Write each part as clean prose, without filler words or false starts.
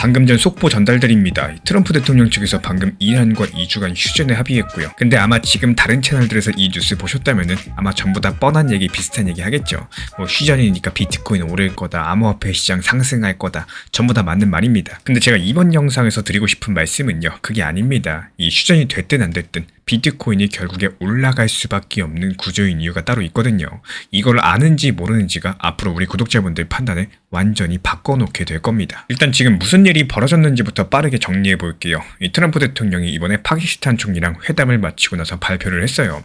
방금 전 속보 전달드립니다. 트럼프 대통령 측에서 방금 이란과 2주간 휴전에 합의했고요. 근데 아마 지금 다른 채널들에서 이 뉴스 보셨다면은 아마 전부 다 뻔한 얘기, 비슷한 얘기 하겠죠. 뭐 휴전이니까 비트코인 오를 거다, 암호화폐 시장 상승할 거다, 전부 다 맞는 말입니다. 근데 제가 이번 영상에서 드리고 싶은 말씀은요, 그게 아닙니다. 이 휴전이 됐든 안 됐든 비트코인이 결국에 올라갈 수밖에 없는 구조인 이유가 따로 있거든요. 이걸 아는지 모르는지가 앞으로 우리 구독자분들 판단을 완전히 바꿔놓게 될 겁니다. 일단 지금 무슨 일이 벌어졌는지부터 빠르게 정리해 볼게요. 이 트럼프 대통령이 이번에 파키스탄 총리랑 회담을 마치고 나서 발표를 했어요.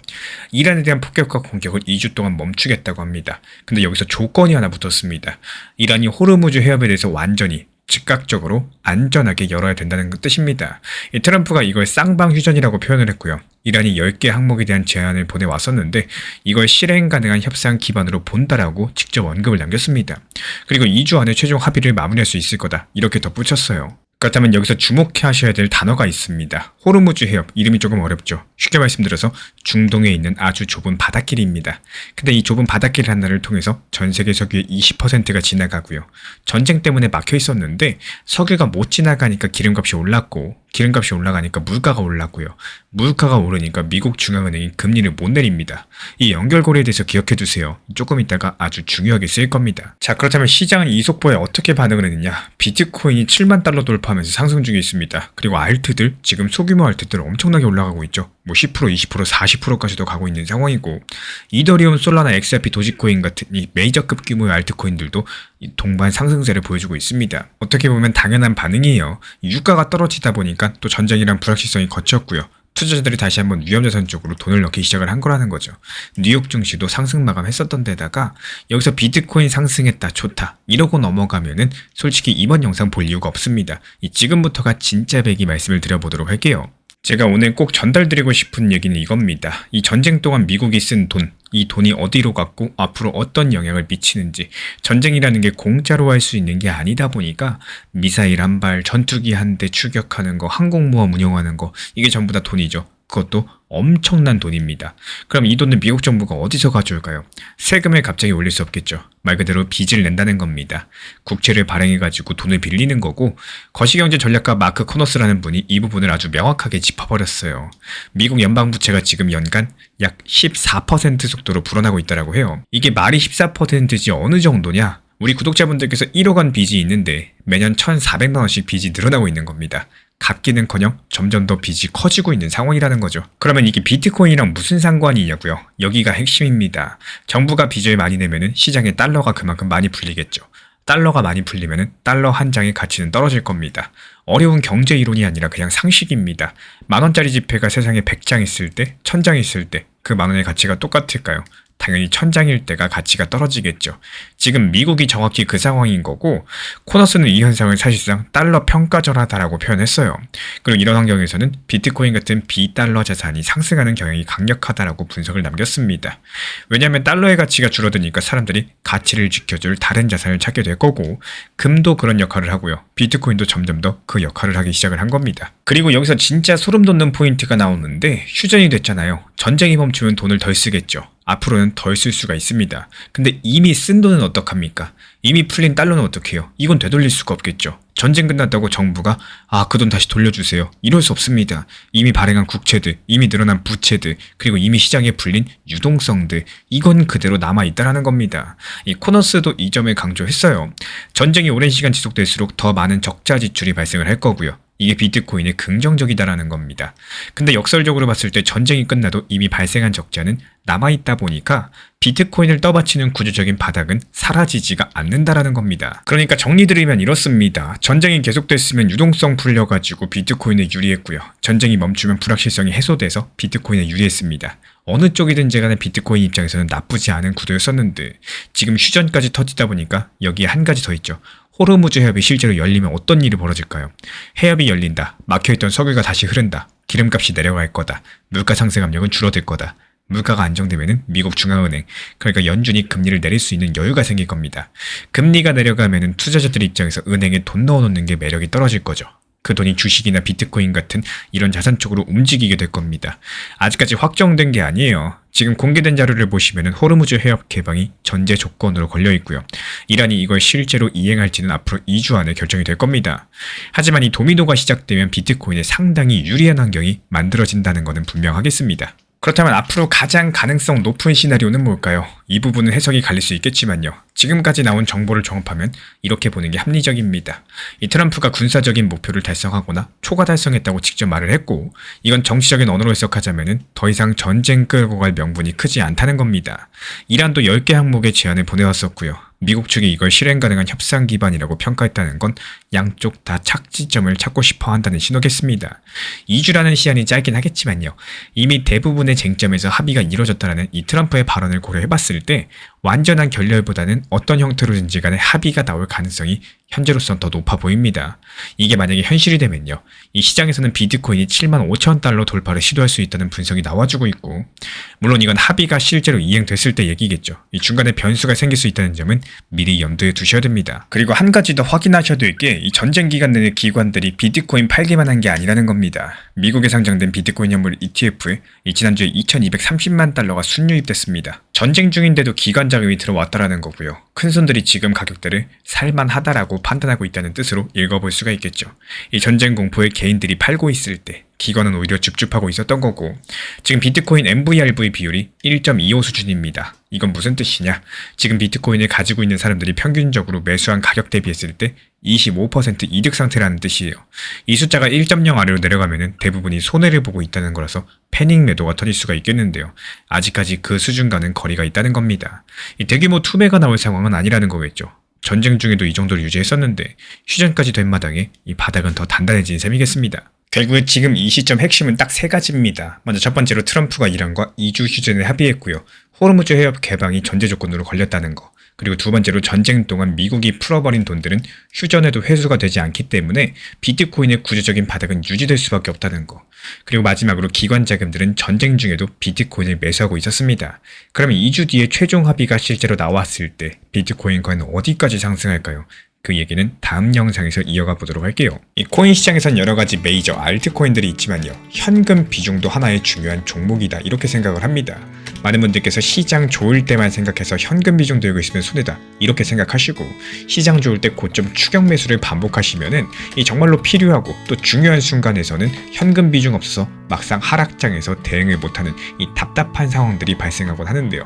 이란에 대한 폭격과 공격을 2주 동안 멈추겠다고 합니다. 근데 여기서 조건이 하나 붙었습니다. 이란이 호르무즈 해협에 대해서 완전히 즉각적으로 안전하게 열어야 된다는 뜻입니다. 이 트럼프가 이걸 쌍방 휴전이라고 표현을 했고요. 이란이 10개 항목에 대한 제안을 보내왔었는데 이걸 실행 가능한 협상 기반으로 본다라고 직접 언급을 남겼습니다. 그리고 2주 안에 최종 합의를 마무리할 수 있을 거다, 이렇게 덧붙였어요. 그렇다면 여기서 주목하셔야 될 단어가 있습니다. 호르무즈 해협, 이름이 조금 어렵죠. 쉽게 말씀드려서 중동에 있는 아주 좁은 바닷길입니다. 근데 이 좁은 바닷길 하나를 통해서 전 세계 석유의 20%가 지나가고요. 전쟁 때문에 막혀 있었는데 석유가 못 지나가니까 기름값이 올랐고, 기름값이 올라가니까 물가가 올랐고요. 물가가 오르니까 미국 중앙은행이 금리를 못 내립니다. 이 연결고리에 대해서 기억해두세요. 조금 있다가 아주 중요하게 쓰일 겁니다. 자, 그렇다면 시장은 이 속보에 어떻게 반응을 했느냐? 비트코인이 7만 달러 돌파하면서 상승 중에 있습니다. 그리고 알트들, 지금 소규모 알트들 엄청나게 올라가고 있죠. 뭐 10%, 20%, 40%까지도 가고 있는 상황이고, 이더리움, 솔라나, XRP, 도지코인 같은 이 메이저급 규모의 알트코인들도 동반 상승세를 보여주고 있습니다. 어떻게 보면 당연한 반응이에요. 유가가 떨어지다 보니까 또 전쟁이란 불확실성이 거쳤고요. 투자자들이 다시 한번 위험자산 쪽으로 돈을 넣기 시작을 한 거라는 거죠. 뉴욕 증시도 상승 마감했었던 데다가 여기서 비트코인 상승했다, 좋다 이러고 넘어가면은 솔직히 이번 영상 볼 이유가 없습니다. 지금부터가 진짜 배기 말씀을 드려보도록 할게요. 제가 오늘 꼭 전달드리고 싶은 얘기는 이겁니다. 이 전쟁 동안 미국이 쓴 돈, 이 돈이 어디로 갔고 앞으로 어떤 영향을 미치는지, 전쟁이라는 게 공짜로 할 수 있는 게 아니다 보니까 미사일 한 발, 전투기 한 대 출격하는 거, 항공모함 운영하는 거, 이게 전부 다 돈이죠. 그것도 엄청난 돈입니다. 그럼 이 돈을 미국 정부가 어디서 가져올까요? 세금을 갑자기 올릴 수 없겠죠. 말 그대로 빚을 낸다는 겁니다. 국채를 발행해가지고 돈을 빌리는 거고, 거시경제 전략가 마크 코너스라는 분이 이 부분을 아주 명확하게 짚어버렸어요. 미국 연방부채가 지금 연간 약 14% 속도로 불어나고 있다고 해요. 이게 말이 14%지 어느 정도냐? 우리 구독자분들께서 1억 원 빚이 있는데 매년 1,400만 원씩 빚이 늘어나고 있는 겁니다. 갚기는커녕 점점 더 빚이 커지고 있는 상황이라는 거죠. 그러면 이게 비트코인이랑 무슨 상관이냐고요? 여기가 핵심입니다. 정부가 빚을 많이 내면은 시장에 달러가 그만큼 많이 풀리겠죠. 달러가 많이 풀리면은 달러 한 장의 가치는 떨어질 겁니다. 어려운 경제 이론이 아니라 그냥 상식입니다. 만원짜리 지폐가 세상에 100장 있을 때, 1000장 있을 때 그 만원의 가치가 똑같을까요? 당연히 1000장일 때가 가치가 떨어지겠죠. 지금 미국이 정확히 그 상황인 거고, 코너스는 이 현상을 사실상 달러 평가절하다라고 표현했어요. 그리고 이런 환경에서는 비트코인 같은 비달러 자산이 상승하는 경향이 강력하다라고 분석을 남겼습니다. 왜냐하면 달러의 가치가 줄어드니까 사람들이 가치를 지켜줄 다른 자산을 찾게 될 거고, 금도 그런 역할을 하고요. 비트코인도 점점 더 그 역할을 하기 시작을 한 겁니다. 그리고 여기서 진짜 소름 돋는 포인트가 나오는데, 휴전이 됐잖아요. 전쟁이 멈추면 돈을 덜 쓰겠죠. 앞으로는 덜 쓸 수가 있습니다. 근데 이미 쓴 돈은 어떡합니까? 이미 풀린 달러는 어떡해요? 이건 되돌릴 수가 없겠죠. 전쟁 끝났다고 정부가 그 돈 다시 돌려주세요, 이럴 수 없습니다. 이미 발행한 국채들, 이미 늘어난 부채들, 그리고 이미 시장에 풀린 유동성들, 이건 그대로 남아있다라는 겁니다. 이 코너스도 이 점을 강조했어요. 전쟁이 오랜 시간 지속될수록 더 많은 적자 지출이 발생을 할 거고요. 이게 비트코인의 긍정적이다라는 겁니다. 근데 역설적으로 봤을 때 전쟁이 끝나도 이미 발생한 적자는 남아있다 보니까 비트코인을 떠받치는 구조적인 바닥은 사라지지가 않는다라는 겁니다. 그러니까 정리드리면 이렇습니다. 전쟁이 계속됐으면 유동성 풀려가지고 비트코인에 유리했고요. 전쟁이 멈추면 불확실성이 해소돼서 비트코인에 유리했습니다. 어느 쪽이든지 간에 비트코인 입장에서는 나쁘지 않은 구도였었는데 지금 휴전까지 터지다 보니까 여기에 한 가지 더 있죠. 호르무즈 해협이 실제로 열리면 어떤 일이 벌어질까요? 해협이 열린다. 막혀있던 석유가 다시 흐른다. 기름값이 내려갈 거다. 물가 상승 압력은 줄어들 거다. 물가가 안정되면은 미국 중앙은행, 그러니까 연준이 금리를 내릴 수 있는 여유가 생길 겁니다. 금리가 내려가면은 투자자들 입장에서 은행에 돈 넣어놓는 게 매력이 떨어질 거죠. 그 돈이 주식이나 비트코인 같은 이런 자산 쪽으로 움직이게 될 겁니다. 아직까지 확정된 게 아니에요. 지금 공개된 자료를 보시면 호르무즈 해협 개방이 전제 조건으로 걸려 있고요. 이란이 이걸 실제로 이행할지는 앞으로 2주 안에 결정이 될 겁니다. 하지만 이 도미노가 시작되면 비트코인에 상당히 유리한 환경이 만들어진다는 것은 분명하겠습니다. 그렇다면 앞으로 가장 가능성 높은 시나리오는 뭘까요? 이 부분은 해석이 갈릴 수 있겠지만요. 지금까지 나온 정보를 종합하면 이렇게 보는 게 합리적입니다. 이 트럼프가 군사적인 목표를 달성하거나 초과 달성했다고 직접 말을 했고, 이건 정치적인 언어로 해석하자면 더 이상 전쟁 끌고 갈 명분이 크지 않다는 겁니다. 이란도 10개 항목의 제안을 보내왔었고요. 미국 측이 이걸 실행 가능한 협상 기반이라고 평가했다는 건 양쪽 다 착지점을 찾고 싶어 한다는 신호겠습니다. 2주라는 시한이 짧긴 하겠지만요. 이미 대부분의 쟁점에서 합의가 이루어졌다는 이 트럼프의 발언을 고려해봤을 때 완전한 결렬보다는 어떤 형태로든지 간에 합의가 나올 가능성이 현재로선 더 높아 보입니다. 이게 만약에 현실이 되면요. 이 시장에서는 비트코인이 75,000달러 돌파를 시도할 수 있다는 분석이 나와주고 있고, 물론 이건 합의가 실제로 이행됐을 때 얘기겠죠. 이 중간에 변수가 생길 수 있다는 점은 미리 염두에 두셔야 됩니다. 그리고 한 가지 더 확인하셔야 될 게 이 전쟁 기간 내내 기관들이 비트코인 팔기만 한 게 아니라는 겁니다. 미국에 상장된 비트코인 현물 ETF에 지난주에 2,230만 달러가 순유입됐습니다. 전쟁 중인데도 기관 자금이 들어왔다라는 거고요. 큰손들이 지금 가격대를 살만하다라고 판단하고 있다는 뜻으로 읽어볼 수가 있겠죠. 이 전쟁 공포에 개인들이 팔고 있을 때 기관은 오히려 줍줍하고 있었던 거고, 지금 비트코인 MVRV 비율이 1.25 수준입니다. 이건 무슨 뜻이냐? 지금 비트코인을 가지고 있는 사람들이 평균적으로 매수한 가격 대비했을 때 25% 이득 상태라는 뜻이에요. 이 숫자가 1.0 아래로 내려가면 대부분이 손해를 보고 있다는 거라서 패닉 매도가 터질 수가 있겠는데요. 아직까지 그 수준과는 거리가 있다는 겁니다. 이 대규모 투매가 나올 상황은 아니라는 거겠죠. 전쟁 중에도 이 정도를 유지했었는데 휴전까지 된 마당에 이 바닥은 더 단단해진 셈이겠습니다. 결국에 지금 이 시점 핵심은 딱 세 가지입니다. 먼저 첫 번째로 트럼프가 이란과 2주 휴전에 합의했고요. 호르무즈 해협 개방이 전제 조건으로 걸렸다는 거. 그리고 두 번째로 전쟁 동안 미국이 풀어버린 돈들은 휴전에도 회수가 되지 않기 때문에 비트코인의 구조적인 바닥은 유지될 수밖에 없다는 거. 그리고 마지막으로 기관 자금들은 전쟁 중에도 비트코인을 매수하고 있었습니다. 그러면 2주 뒤에 최종 합의가 실제로 나왔을 때 비트코인 과연 어디까지 상승할까요? 그 얘기는 다음 영상에서 이어가 보도록 할게요. 이 코인 시장에선 여러 가지 메이저 알트코인들이 있지만요. 현금 비중도 하나의 중요한 종목이다 이렇게 생각을 합니다. 많은 분들께서 시장 좋을 때만 생각해서 현금 비중 들고 있으면 손해다 이렇게 생각하시고, 시장 좋을 때 고점 추격 매수를 반복하시면은 이 정말로 필요하고 또 중요한 순간에서는 현금 비중 없어서 막상 하락장에서 대응을 못하는 이 답답한 상황들이 발생하곤 하는데요.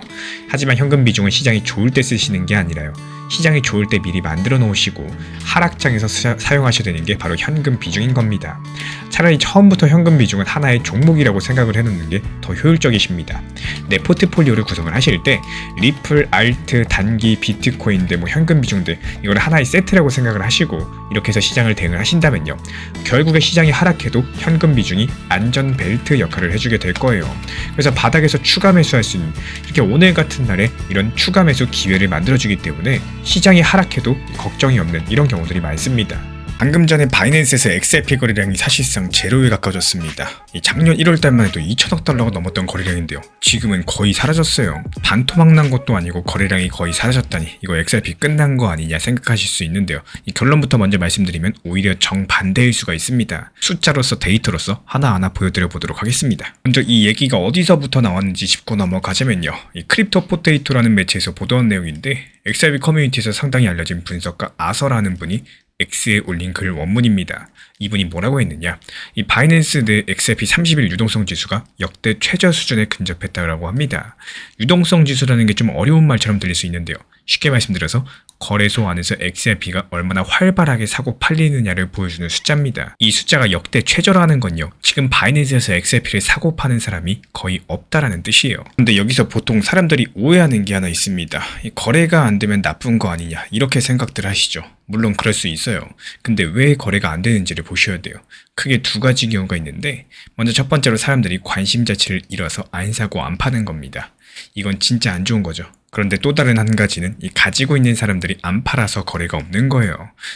하지만 현금 비중은 시장이 좋을 때 쓰시는 게 아니라요. 시장이 좋을 때 미리 만들어 놓으시고 하락장에서 사용하셔야 되는 게 바로 현금 비중인 겁니다. 차라리 처음부터 현금 비중은 하나의 종목이라고 생각을 해놓는 게 더 효율적이십니다. 내 포트폴리오를 구성을 하실 때 리플, 알트, 단기, 비트코인 등 현금 비중들 이걸 하나의 세트라고 생각을 하시고 이렇게 해서 시장을 대응을 하신다면요. 결국에 시장이 하락해도 현금 비중이 안전 벨트 역할을 해주게 될 거예요. 그래서 바닥에서 추가 매수할 수 있는, 이렇게 오늘 같은 날에 이런 추가 매수 기회를 만들어주기 때문에 시장이 하락해도 걱정이 없는 이런 경우들이 많습니다. 방금 전에 바이낸스에서 XRP 거래량이 사실상 제로에 가까워졌습니다. 작년 1월달만 해도 2천억 달러가 넘었던 거래량인데요. 지금은 거의 사라졌어요. 반토막 난 것도 아니고 거래량이 거의 사라졌다니 이거 XRP 끝난 거 아니냐 생각하실 수 있는데요. 이 결론부터 먼저 말씀드리면 오히려 정반대일 수가 있습니다. 숫자로서 데이터로서 하나하나 보여드려 보도록 하겠습니다. 먼저 이 얘기가 어디서부터 나왔는지 짚고 넘어가자면요. 이 크립토 포테이토라는 매체에서 보도한 내용인데, XRP 커뮤니티에서 상당히 알려진 분석가 아서라는 분이 X에 올린 글 원문입니다. 이분이 뭐라고 했느냐, 이 바이낸스 내 XRP 30일 유동성 지수가 역대 최저 수준에 근접했다고 합니다. 유동성 지수라는 게 좀 어려운 말처럼 들릴 수 있는데요. 쉽게 말씀드려서 거래소 안에서 XRP가 얼마나 활발하게 사고 팔리느냐를 보여주는 숫자입니다. 이 숫자가 역대 최저라는 건요, 지금 바이낸스에서 XRP를 사고 파는 사람이 거의 없다라는 뜻이에요. 근데 여기서 보통 사람들이 오해하는 게 하나 있습니다. 이 거래가 안 되면 나쁜 거 아니냐 이렇게 생각들 하시죠. 물론 그럴 수 있어요. 근데 왜 거래가 안 되는지를 보셔야 돼요. 크게 두 가지 경우가 있는데, 먼저 첫 번째로 사람들이 관심 자체를 잃어서 안 사고 안 파는 겁니다. 이건 진짜 안 좋은 거죠. 그런데 또 다른 한 가지는 이 가지고 있는 사람들이 안 팔아서 거래가 없는 거예요.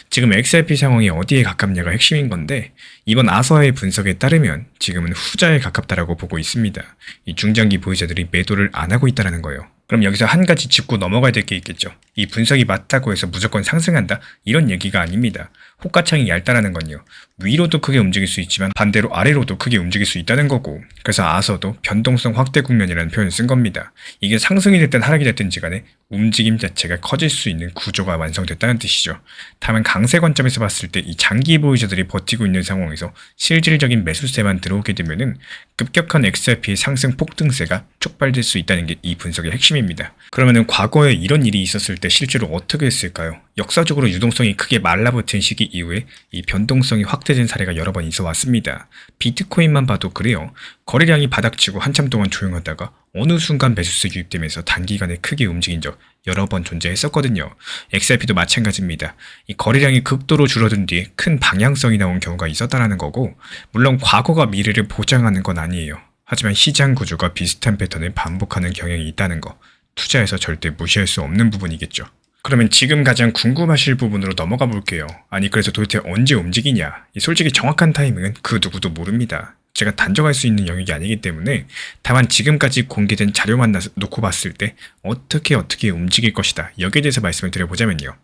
지금 XRP 상황이 어디에 가깝냐가 핵심인 건데, 이번 아서의 분석에 따르면 지금은 후자에 가깝다라고 보고 있습니다. 이 중장기 보유자들이 매도를 안 하고 있다는 거예요. 그럼 여기서 한 가지 짚고 넘어가야 될 게 있겠죠. 이 분석이 맞다고 해서 무조건 상승한다? 이런 얘기가 아닙니다. 호가창이 얇다라는 건요. 위로도 크게 움직일 수 있지만 반대로 아래로도 크게 움직일 수 있다는 거고, 그래서 아서도 변동성 확대 국면이라는 표현을 쓴 겁니다. 이게 상승이 됐든 하락이 됐든지 간에 움직임 자체가 커질 수 있는 구조가 완성됐다는 뜻이죠. 다만 강세 관점에서 봤을 때 이 장기 보유자들이 버티고 있는 상황에서 실질적인 매수세만 들어오게 되면은 급격한 XRP의 상승 폭등세가 촉발될 수 있다는 게 이 분석의 핵심입니다. 그러면은 과거에 이런 일이 있었을 때 실제로 어떻게 했을까요? 역사적으로 유동성이 크게 말라붙은 시기 이후에 이 변동성이 확대된 사례가 여러 번 있어 왔습니다. 비트코인만 봐도 그래요. 거래량이 바닥치고 한참 동안 조용하다가 어느 순간 매수세 유입되면서 단기간에 크게 움직인 적 여러 번 존재했었거든요. XRP도 마찬가지입니다. 이 거래량이 극도로 줄어든 뒤에 큰 방향성이 나온 경우가 있었다는 거고, 물론 과거가 미래를 보장하는 건 아니에요. 하지만 시장 구조가 비슷한 패턴을 반복하는 경향이 있다는 거, 투자에서 절대 무시할 수 없는 부분이겠죠. 그러면 지금 가장 궁금하실 부분으로 넘어가 볼게요. 아니 그래서 도대체 언제 움직이냐? 솔직히 정확한 타이밍은 그 누구도 모릅니다. 제가 단정할 수 있는 영역이 아니기 때문에 다만 지금까지 공개된 자료만 놓고 봤을 때 어떻게 움직일 것이다. 여기에 대해서 말씀을 드려보자면요.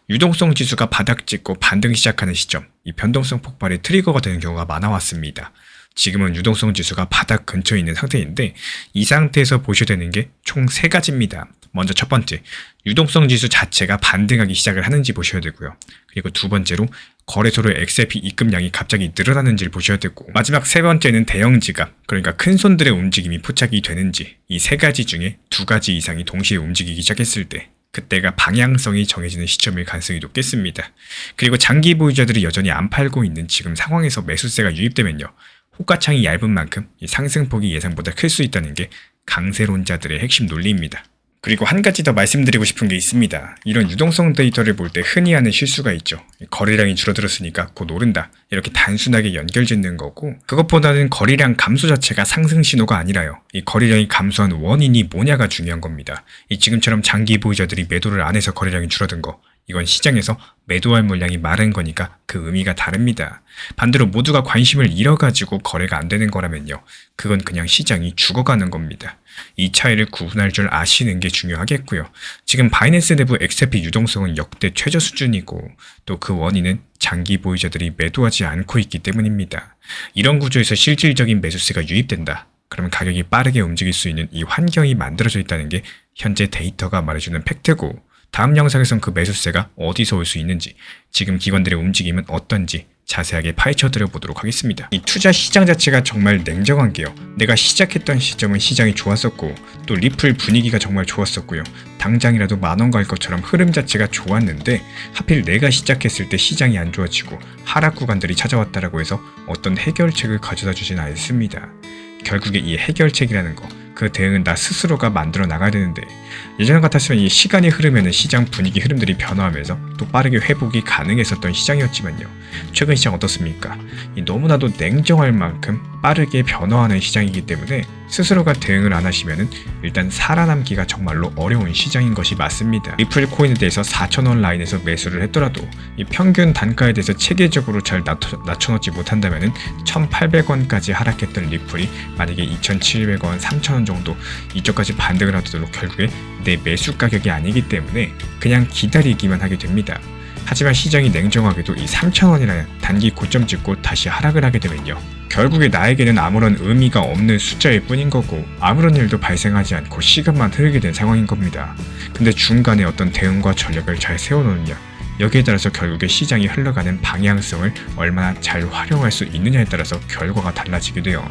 유동성 지수가 바닥 찍고 반등 시작하는 시점, 이 변동성 폭발의 트리거가 되는 경우가 많아왔습니다. 지금은 유동성 지수가 바닥 근처에 있는 상태인데 이 상태에서 보셔야 되는 게 총 3가지입니다. 먼저 첫 번째, 유동성 지수 자체가 반등하기 시작을 하는지 보셔야 되고요. 그리고 두 번째로 거래소로의 XRP 입금량이 갑자기 늘어나는지를 보셔야 되고, 마지막 세 번째는 대형 지갑, 그러니까 큰 손들의 움직임이 포착이 되는지, 이 3가지 중에 2가지 이상이 동시에 움직이기 시작했을 때 그때가 방향성이 정해지는 시점일 가능성이 높겠습니다. 그리고 장기 보유자들이 여전히 안 팔고 있는 지금 상황에서 매수세가 유입되면요. 호가창이 얇은 만큼 이 상승폭이 예상보다 클 수 있다는 게 강세론자들의 핵심 논리입니다. 그리고 한 가지 더 말씀드리고 싶은 게 있습니다. 이런 유동성 데이터를 볼 때 흔히 하는 실수가 있죠. 거래량이 줄어들었으니까 곧 오른다. 이렇게 단순하게 연결짓는 거고, 그것보다는 거래량 감소 자체가 상승 신호가 아니라요. 이 거래량이 감소한 원인이 뭐냐가 중요한 겁니다. 이 지금처럼 장기 보유자들이 매도를 안 해서 거래량이 줄어든 거, 이건 시장에서 매도할 물량이 마른 거니까 그 의미가 다릅니다. 반대로 모두가 관심을 잃어가지고 거래가 안 되는 거라면요. 그건 그냥 시장이 죽어가는 겁니다. 이 차이를 구분할 줄 아시는 게 중요하겠고요. 지금 바이낸스 내부 XRP 유동성은 역대 최저 수준이고, 또 그 원인은 장기 보유자들이 매도하지 않고 있기 때문입니다. 이런 구조에서 실질적인 매수세가 유입된다. 그러면 가격이 빠르게 움직일 수 있는 이 환경이 만들어져 있다는 게 현재 데이터가 말해주는 팩트고, 다음 영상에선 그 매수세가 어디서 올 수 있는지, 지금 기관들의 움직임은 어떤지 자세하게 파헤쳐 드려보도록 하겠습니다. 이 투자 시장 자체가 정말 냉정한 게요. 내가 시작했던 시점은 시장이 좋았었고, 또 리플 분위기가 정말 좋았었고요. 당장이라도 만원 갈 것처럼 흐름 자체가 좋았는데 하필 내가 시작했을 때 시장이 안 좋아지고 하락 구간들이 찾아왔다라고 해서 어떤 해결책을 가져다 주진 않습니다. 결국에 이 해결책이라는 거, 그 대응은 나 스스로가 만들어 나가야 되는데, 예전 같았으면 이 시간이 흐르면 시장 분위기 흐름들이 변화하면서 또 빠르게 회복이 가능했었던 시장이었지만요. 최근 시장 어떻습니까? 너무나도 냉정할 만큼 빠르게 변화하는 시장이기 때문에 스스로가 대응을 안 하시면은 일단 살아남기가 정말로 어려운 시장인 것이 맞습니다. 리플 코인에 대해서 4,000원 라인에서 매수를 했더라도 이 평균 단가에 대해서 체계적으로 잘 낮춰놓지 못한다면은 1,800원까지 하락했던 리플이 만약에 2,700원, 3,000원 정도 이쪽까지 반등을 하도록 결국에 내 매수 가격이 아니기 때문에 그냥 기다리기만 하게 됩니다. 하지만 시장이 냉정하게도 이 3,000원이라는 단기 고점 찍고 다시 하락을 하게 되면요. 결국에 나에게는 아무런 의미가 없는 숫자일 뿐인 거고, 아무런 일도 발생하지 않고 시간만 흐르게 된 상황인 겁니다. 근데 중간에 어떤 대응과 전략을 잘 세워놓느냐, 여기에 따라서 결국에 시장이 흘러가는 방향성을 얼마나 잘 활용할 수 있느냐에 따라서 결과가 달라지게 돼요.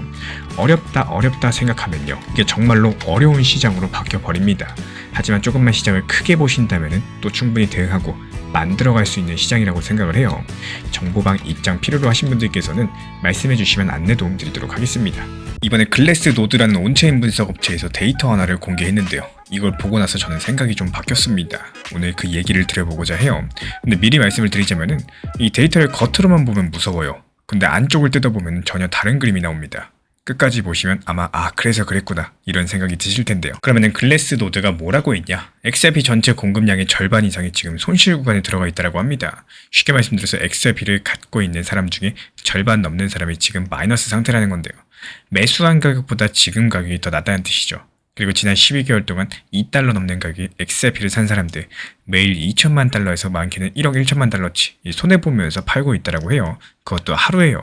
어렵다 생각하면요. 이게 정말로 어려운 시장으로 바뀌어버립니다. 하지만 조금만 시장을 크게 보신다면 또 충분히 대응하고 만들어갈 수 있는 시장이라고 생각을 해요. 정보방 입장 필요로 하신 분들께서는 말씀해 주시면 안내 도움 드리도록 하겠습니다. 이번에 글래스노드라는 온체인 분석 업체에서 데이터 하나를 공개했는데요. 이걸 보고 나서 저는 생각이 좀 바뀌었습니다. 오늘 그 얘기를 드려보고자 해요. 근데 미리 말씀을 드리자면은 이 데이터를 겉으로만 보면 무서워요. 근데 안쪽을 뜯어보면 전혀 다른 그림이 나옵니다. 끝까지 보시면 아마 그래서 그랬구나 이런 생각이 드실 텐데요. 그러면은 글래스노드가 뭐라고 했냐? XRP 전체 공급량의 절반 이상이 지금 손실 구간에 들어가 있다고 합니다. 쉽게 말씀드려서 XRP를 갖고 있는 사람 중에 절반 넘는 사람이 지금 마이너스 상태라는 건데요. 매수한 가격보다 지금 가격이 더 낮다는 뜻이죠. 그리고 지난 12개월 동안 2달러 넘는 가격의 XRP를 산 사람들 매일 2천만 달러에서 많게는 1억 1천만 달러치 손해보면서 팔고 있다고 해요. 그것도 하루에요.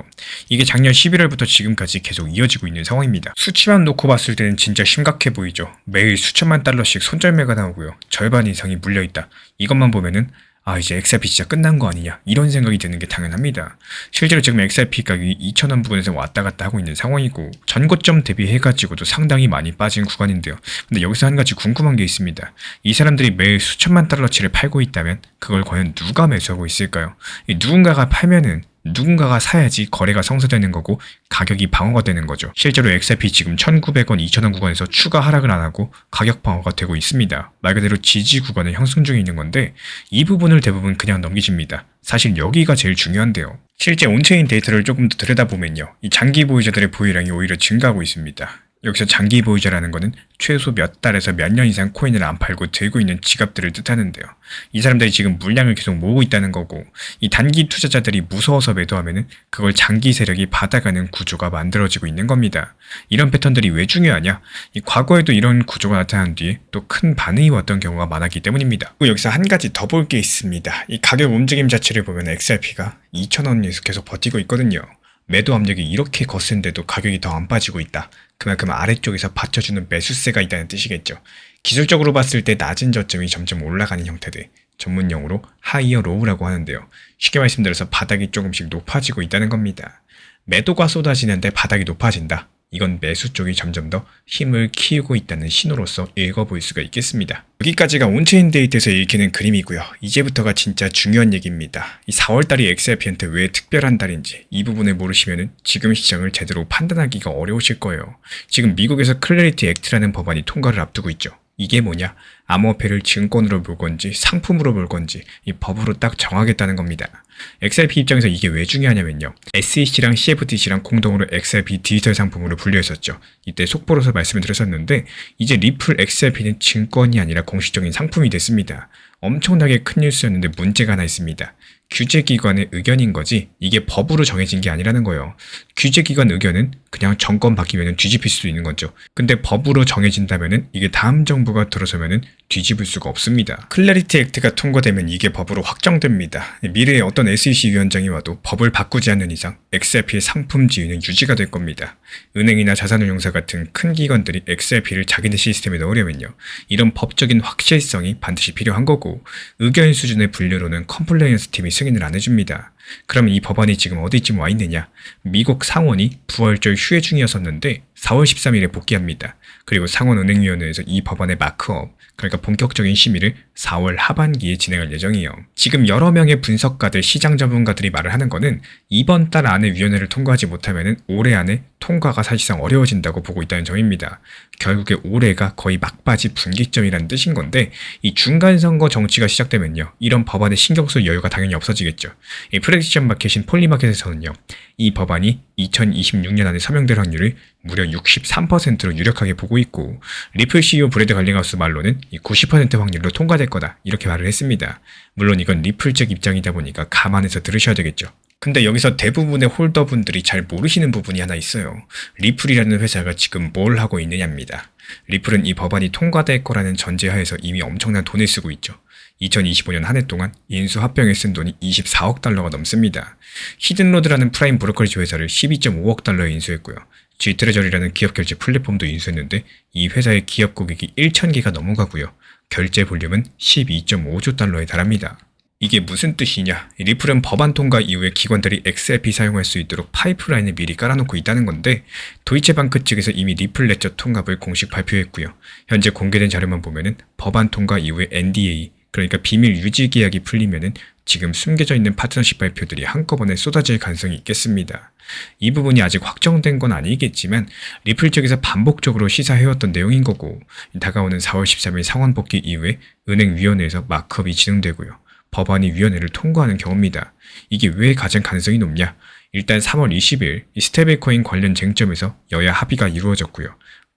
이게 작년 11월부터 지금까지 계속 이어지고 있는 상황입니다. 수치만 놓고 봤을 때는 진짜 심각해 보이죠. 매일 수천만 달러씩 손절매가 나오고요. 절반 이상이 물려있다. 이것만 보면은 이제 XRP 진짜 끝난 거 아니냐 이런 생각이 드는 게 당연합니다. 실제로 지금 XRP 가격이 2,000원 부근에서 왔다 갔다 하고 있는 상황이고 전고점 대비해가지고도 상당히 많이 빠진 구간인데요. 근데 여기서 한 가지 궁금한 게 있습니다. 이 사람들이 매일 수천만 달러치를 팔고 있다면 그걸 과연 누가 매수하고 있을까요? 누군가가 팔면은 누군가가 사야지 거래가 성사되는 거고 가격이 방어가 되는 거죠. 실제로 XRP 지금 1,900원, 2,000원 구간에서 추가 하락을 안 하고 가격 방어가 되고 있습니다. 말 그대로 지지 구간을 형성 중에 있는 건데 이 부분을 대부분 그냥 넘기십니다. 사실 여기가 제일 중요한데요. 실제 온체인 데이터를 조금 더 들여다보면요. 이 장기 보유자들의 보유량이 오히려 증가하고 있습니다. 여기서 장기 보유자라는 것은 최소 몇 달에서 몇 년 이상 코인을 안 팔고 들고 있는 지갑들을 뜻하는데요. 이 사람들이 지금 물량을 계속 모으고 있다는 거고 이 단기 투자자들이 무서워서 매도하면은 그걸 장기 세력이 받아가는 구조가 만들어지고 있는 겁니다. 이런 패턴들이 왜 중요하냐? 이 과거에도 이런 구조가 나타난 뒤에 또 큰 반응이 왔던 경우가 많았기 때문입니다. 그리고 여기서 한 가지 더 볼 게 있습니다. 이 가격 움직임 자체를 보면 XRP가 2,000원에서 계속 버티고 있거든요. 매도 압력이 이렇게 거센데도 가격이 더 안 빠지고 있다. 그만큼 아래쪽에서 받쳐주는 매수세가 있다는 뜻이겠죠. 기술적으로 봤을 때 낮은 저점이 점점 올라가는 형태들, 전문용어로 하이어 로우라고 하는데요. 쉽게 말씀드려서 바닥이 조금씩 높아지고 있다는 겁니다. 매도가 쏟아지는데 바닥이 높아진다. 이건 매수 쪽이 점점 더 힘을 키우고 있다는 신호로서 읽어볼 수가 있겠습니다. 여기까지가 온체인 데이터에서 읽히는 그림이고요. 이제부터가 진짜 중요한 얘기입니다. 이 4월달이 XRP한테 왜 특별한 달인지 이 부분을 모르시면 지금 시장을 제대로 판단하기가 어려우실 거예요. 지금 미국에서 클래리티 액트라는 법안이 통과를 앞두고 있죠. 이게 뭐냐? 암호화폐를 증권으로 볼 건지 상품으로 볼 건지 이 법으로 딱 정하겠다는 겁니다. XRP 입장에서 이게 왜 중요하냐면요. SEC랑 CFTC랑 공동으로 XRP 디지털 상품으로 분류했었죠. 이때 속보로서 말씀을 드렸었는데 이제 리플 XRP는 증권이 아니라 공식적인 상품이 됐습니다. 엄청나게 큰 뉴스였는데 문제가 하나 있습니다. 규제기관의 의견인 거지 이게 법으로 정해진 게 아니라는 거예요. 규제기관 의견은 그냥 정권 바뀌면 뒤집힐 수도 있는 거죠. 근데 법으로 정해진다면 이게 다음 정부가 들어서면 뒤집을 수가 없습니다. 클래리티 액트가 통과되면 이게 법으로 확정됩니다. 미래에 어떤 SEC 위원장이 와도 법을 바꾸지 않는 이상 XRP의 상품 지위는 유지가 될 겁니다. 은행이나 자산운용사 같은 큰 기관들이 XRP를 자기네 시스템에 넣으려면요. 이런 법적인 확실성이 반드시 필요한 거고 의견 수준의 분류로는 컴플레이언스 팀이 승인을 안 해줍니다. 그럼 이 법안이 지금 어디쯤 와 있느냐? 미국 상원이 부활절 휴회 중이었었는데 4월 13일에 복귀합니다. 그리고 상원은행위원회에서 이 법안의 마크업, 그러니까 본격적인 심의를 4월 하반기에 진행할 예정이에요. 지금 여러 명의 분석가들, 시장 전문가들이 말을 하는 거는 이번 달 안에 위원회를 통과하지 못하면 올해 안에 통과가 사실상 어려워진다고 보고 있다는 점입니다. 결국에 올해가 거의 막바지 분기점이라는 뜻인 건데 이 중간선거 정치가 시작되면요. 이런 법안에 신경 쓸 여유가 당연히 없어지겠죠. 이 프레디션 마켓인 폴리마켓에서는요. 이 법안이 2026년 안에 서명될 확률을 무려 63%로 유력하게 보고 있고 리플 CEO 브래드 갈링하우스 말로는 90% 확률로 통과될 거다 이렇게 말을 했습니다. 물론 이건 리플 측 입장이다 보니까 감안해서 들으셔야 되겠죠. 근데 여기서 대부분의 홀더분들이 잘 모르시는 부분이 하나 있어요. 리플이라는 회사가 지금 뭘 하고 있느냐입니다. 리플은 이 법안이 통과될 거라는 전제하에서 이미 엄청난 돈을 쓰고 있죠. 2025년 한 해 동안 인수 합병에 쓴 돈이 24억 달러가 넘습니다. 히든로드라는 프라임 브로커리지 회사를 12.5억 달러에 인수했고요. G트레저리라는 기업 결제 플랫폼도 인수했는데 이 회사의 기업 고객이 1,000개가 넘어가고요. 결제 볼륨은 12.5조 달러에 달합니다. 이게 무슨 뜻이냐? 리플은 법안 통과 이후에 기관들이 XRP 사용할 수 있도록 파이프라인을 미리 깔아놓고 있다는 건데 도이체방크 측에서 이미 리플 레저 통합을 공식 발표했고요. 현재 공개된 자료만 보면은 법안 통과 이후에 NDA, 그러니까 비밀 유지 계약이 풀리면은 지금 숨겨져 있는 파트너십 발표들이 한꺼번에 쏟아질 가능성이 있겠습니다. 이 부분이 아직 확정된 건 아니겠지만 리플 쪽에서 반복적으로 시사해왔던 내용인 거고 다가오는 4월 13일 상원 복귀 이후에 은행위원회에서 마크업이 진행되고요. 법안이 위원회를 통과하는 경우입니다. 이게 왜 가장 가능성이 높냐? 일단 3월 20일 스테이블코인 관련 쟁점에서 여야 합의가 이루어졌고요.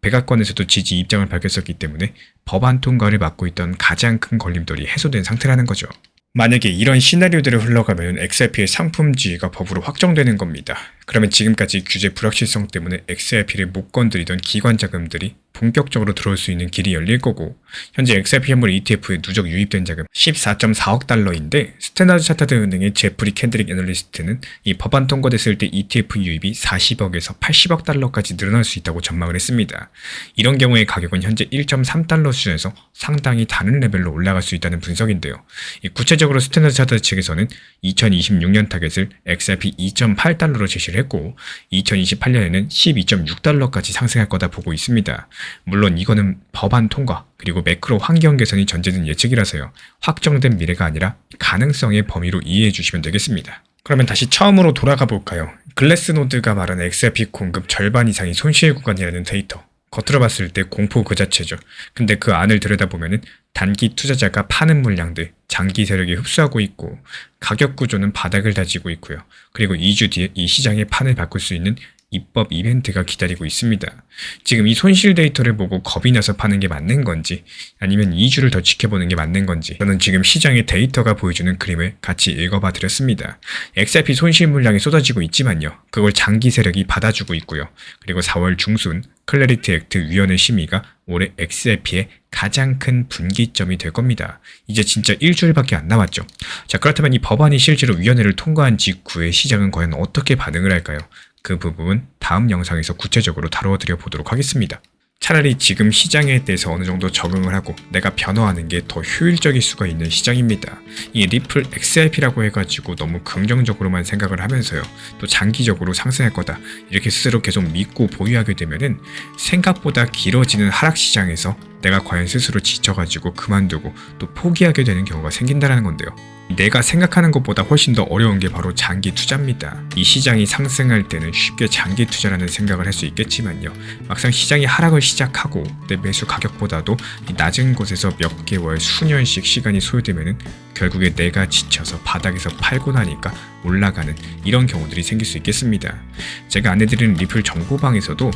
백악관에서도 지지 입장을 밝혔었기 때문에 법안 통과를 막고 있던 가장 큰 걸림돌이 해소된 상태라는 거죠. 만약에 이런 시나리오들을 흘러가면 XRP의 상품 지위가 법으로 확정되는 겁니다. 그러면 지금까지 규제 불확실성 때문에 XRP를 못 건드리던 기관 자금들이 본격적으로 들어올 수 있는 길이 열릴 거고, 현재 XRP 현물 ETF에 누적 유입된 자금 14.4억 달러인데 스탠다드 차타드 은행의 제프리 캔드릭 애널리스트는 이 법안 통과됐을 때 ETF 유입이 40억에서 80억 달러까지 늘어날 수 있다고 전망을 했습니다. 이런 경우에 가격은 현재 1.3달러 수준에서 상당히 다른 레벨로 올라갈 수 있다는 분석인데요. 구체적으로 스탠다드 차타드 측에서는 2026년 타겟을 XRP 2.8달러로 제시를 했고 2028년에는 12.6달러까지 상승할 거다 보고 있습니다. 물론 이거는 법안 통과 그리고 매크로 환경 개선이 전제된 예측이라서요. 확정된 미래가 아니라 가능성의 범위로 이해해 주시면 되겠습니다. 그러면 다시 처음으로 돌아가 볼까요? 글래스노드가 말하는 XRP 공급 절반 이상이 손실 구간이라는 데이터. 겉으로 봤을 때 공포 그 자체죠. 근데 그 안을 들여다보면은 단기 투자자가 파는 물량들, 장기 세력이 흡수하고 있고 가격 구조는 바닥을 다지고 있고요. 그리고 2주 뒤에 이 시장의 판을 바꿀 수 있는 입법 이벤트가 기다리고 있습니다. 지금 이 손실 데이터를 보고 겁이 나서 파는 게 맞는 건지 아니면 2주를 더 지켜보는 게 맞는 건지 저는 지금 시장의 데이터가 보여주는 그림을 같이 읽어봐 드렸습니다. XRP 손실 물량이 쏟아지고 있지만요. 그걸 장기 세력이 받아주고 있고요. 그리고 4월 중순 클래리티 액트 위원회 심의가 올해 XRP의 가장 큰 분기점이 될 겁니다. 이제 진짜 일주일밖에 안 남았죠. 자, 그렇다면 이 법안이 실제로 위원회를 통과한 직후에 시장은 과연 어떻게 반응을 할까요? 그 부분 다음 영상에서 구체적으로 다뤄드려 보도록 하겠습니다. 차라리 지금 시장에 대해서 어느 정도 적응을 하고 내가 변화하는 게 더 효율적일 수가 있는 시장입니다. 이 리플 XRP라고 해가지고 너무 긍정적으로만 생각을 하면서요. 또 장기적으로 상승할 거다. 이렇게 스스로 계속 믿고 보유하게 되면은 생각보다 길어지는 하락 시장에서 내가 과연 스스로 지쳐가지고 그만두고 또 포기하게 되는 경우가 생긴다는 건데요. 내가 생각하는 것보다 훨씬 더 어려운 게 바로 장기 투자입니다. 이 시장이 상승할 때는 쉽게 장기 투자라는 생각을 할 수 있겠지만요. 막상 시장이 하락을 시작하고 내 매수 가격보다도 낮은 곳에서 몇 개월, 수년씩 시간이 소요되면은 결국에 내가 지쳐서 바닥에서 팔고 나니까 올라가는 이런 경우들이 생길 수 있겠습니다. 제가 안내드리는 리플 정보방에서도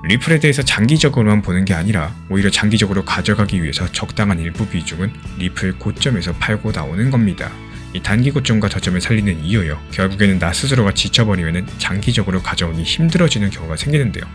리플에 대해서 장기적으로만 보는 게 아니라 오히려 장기적으로 가져가기 위해서 적당한 일부 비중은 리플 고점에서 팔고 나오는 겁니다. 이 단기 고점과 저점을 살리는 이유요. 결국에는 나 스스로가 지쳐버리면 장기적으로 가져오기 힘들어지는 경우가 생기는데요.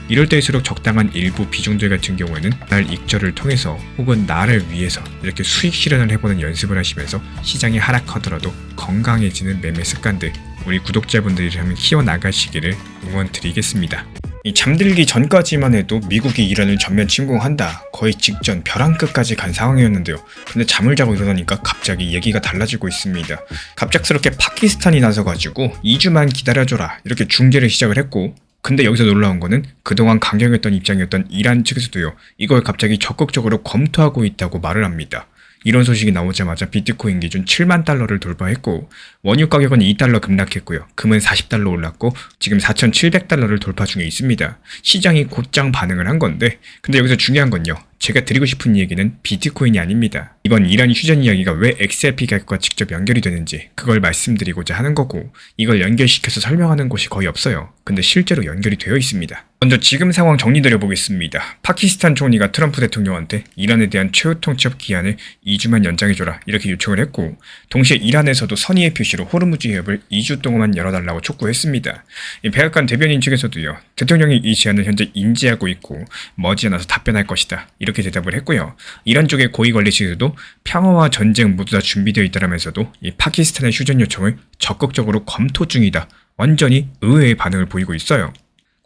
이럴 때일수록 적당한 일부 비중들 같은 경우에는 날 익절을 통해서 혹은 나를 위해서 이렇게 수익 실현을 해보는 연습을 하시면서 시장이 하락하더라도 건강해지는 매매 습관들 우리 구독자분들이라면 키워나가시기를 응원드리겠습니다. 이 잠들기 전까지만 해도 미국이 이란을 전면 침공한다. 거의 직전 벼랑 끝까지 간 상황이었는데요. 근데 잠을 자고 일어나니까 갑자기 얘기가 달라지고 있습니다. 갑작스럽게 파키스탄이 나서가지고 2주만 기다려줘라 이렇게 중재를 시작을 했고 근데 여기서 놀라운 거는 그동안 강경했던 입장이었던 이란 측에서도요. 이걸 갑자기 적극적으로 검토하고 있다고 말을 합니다. 이런 소식이 나오자마자 비트코인 기준 7만 달러를 돌파했고 원유 가격은 2달러 급락했고요. 금은 40달러 올랐고 지금 4,700달러를 돌파 중에 있습니다. 시장이 곧장 반응을 한 건데 근데 여기서 중요한 건요. 제가 드리고 싶은 얘기는 비트코인이 아닙니다. 이번 이란 휴전 이야기가 왜 XRP 가격과 직접 연결이 되는지 그걸 말씀드리고자 하는 거고 이걸 연결시켜서 설명하는 곳이 거의 없어요. 근데 실제로 연결이 되어 있습니다. 먼저 지금 상황 정리드려 보겠습니다. 파키스탄 총리가 트럼프 대통령한테 이란에 대한 최후 통첩 기한을 2주만 연장해줘라 이렇게 요청을 했고 동시에 이란에서도 선의의 표시로 호르무즈 해협을 2주 동안만 열어달라고 촉구했습니다. 이 백악관 대변인 측에서도요. 대통령이 이 제안을 현재 인지하고 있고 머지않아서 답변할 것이다 이렇게 대답을 했고요. 이란 쪽의 고위 관리실도 평화와 전쟁 모두 다 준비되어 있다면서도 이 파키스탄의 휴전 요청을 적극적으로 검토 중이다. 완전히 의외의 반응을 보이고 있어요.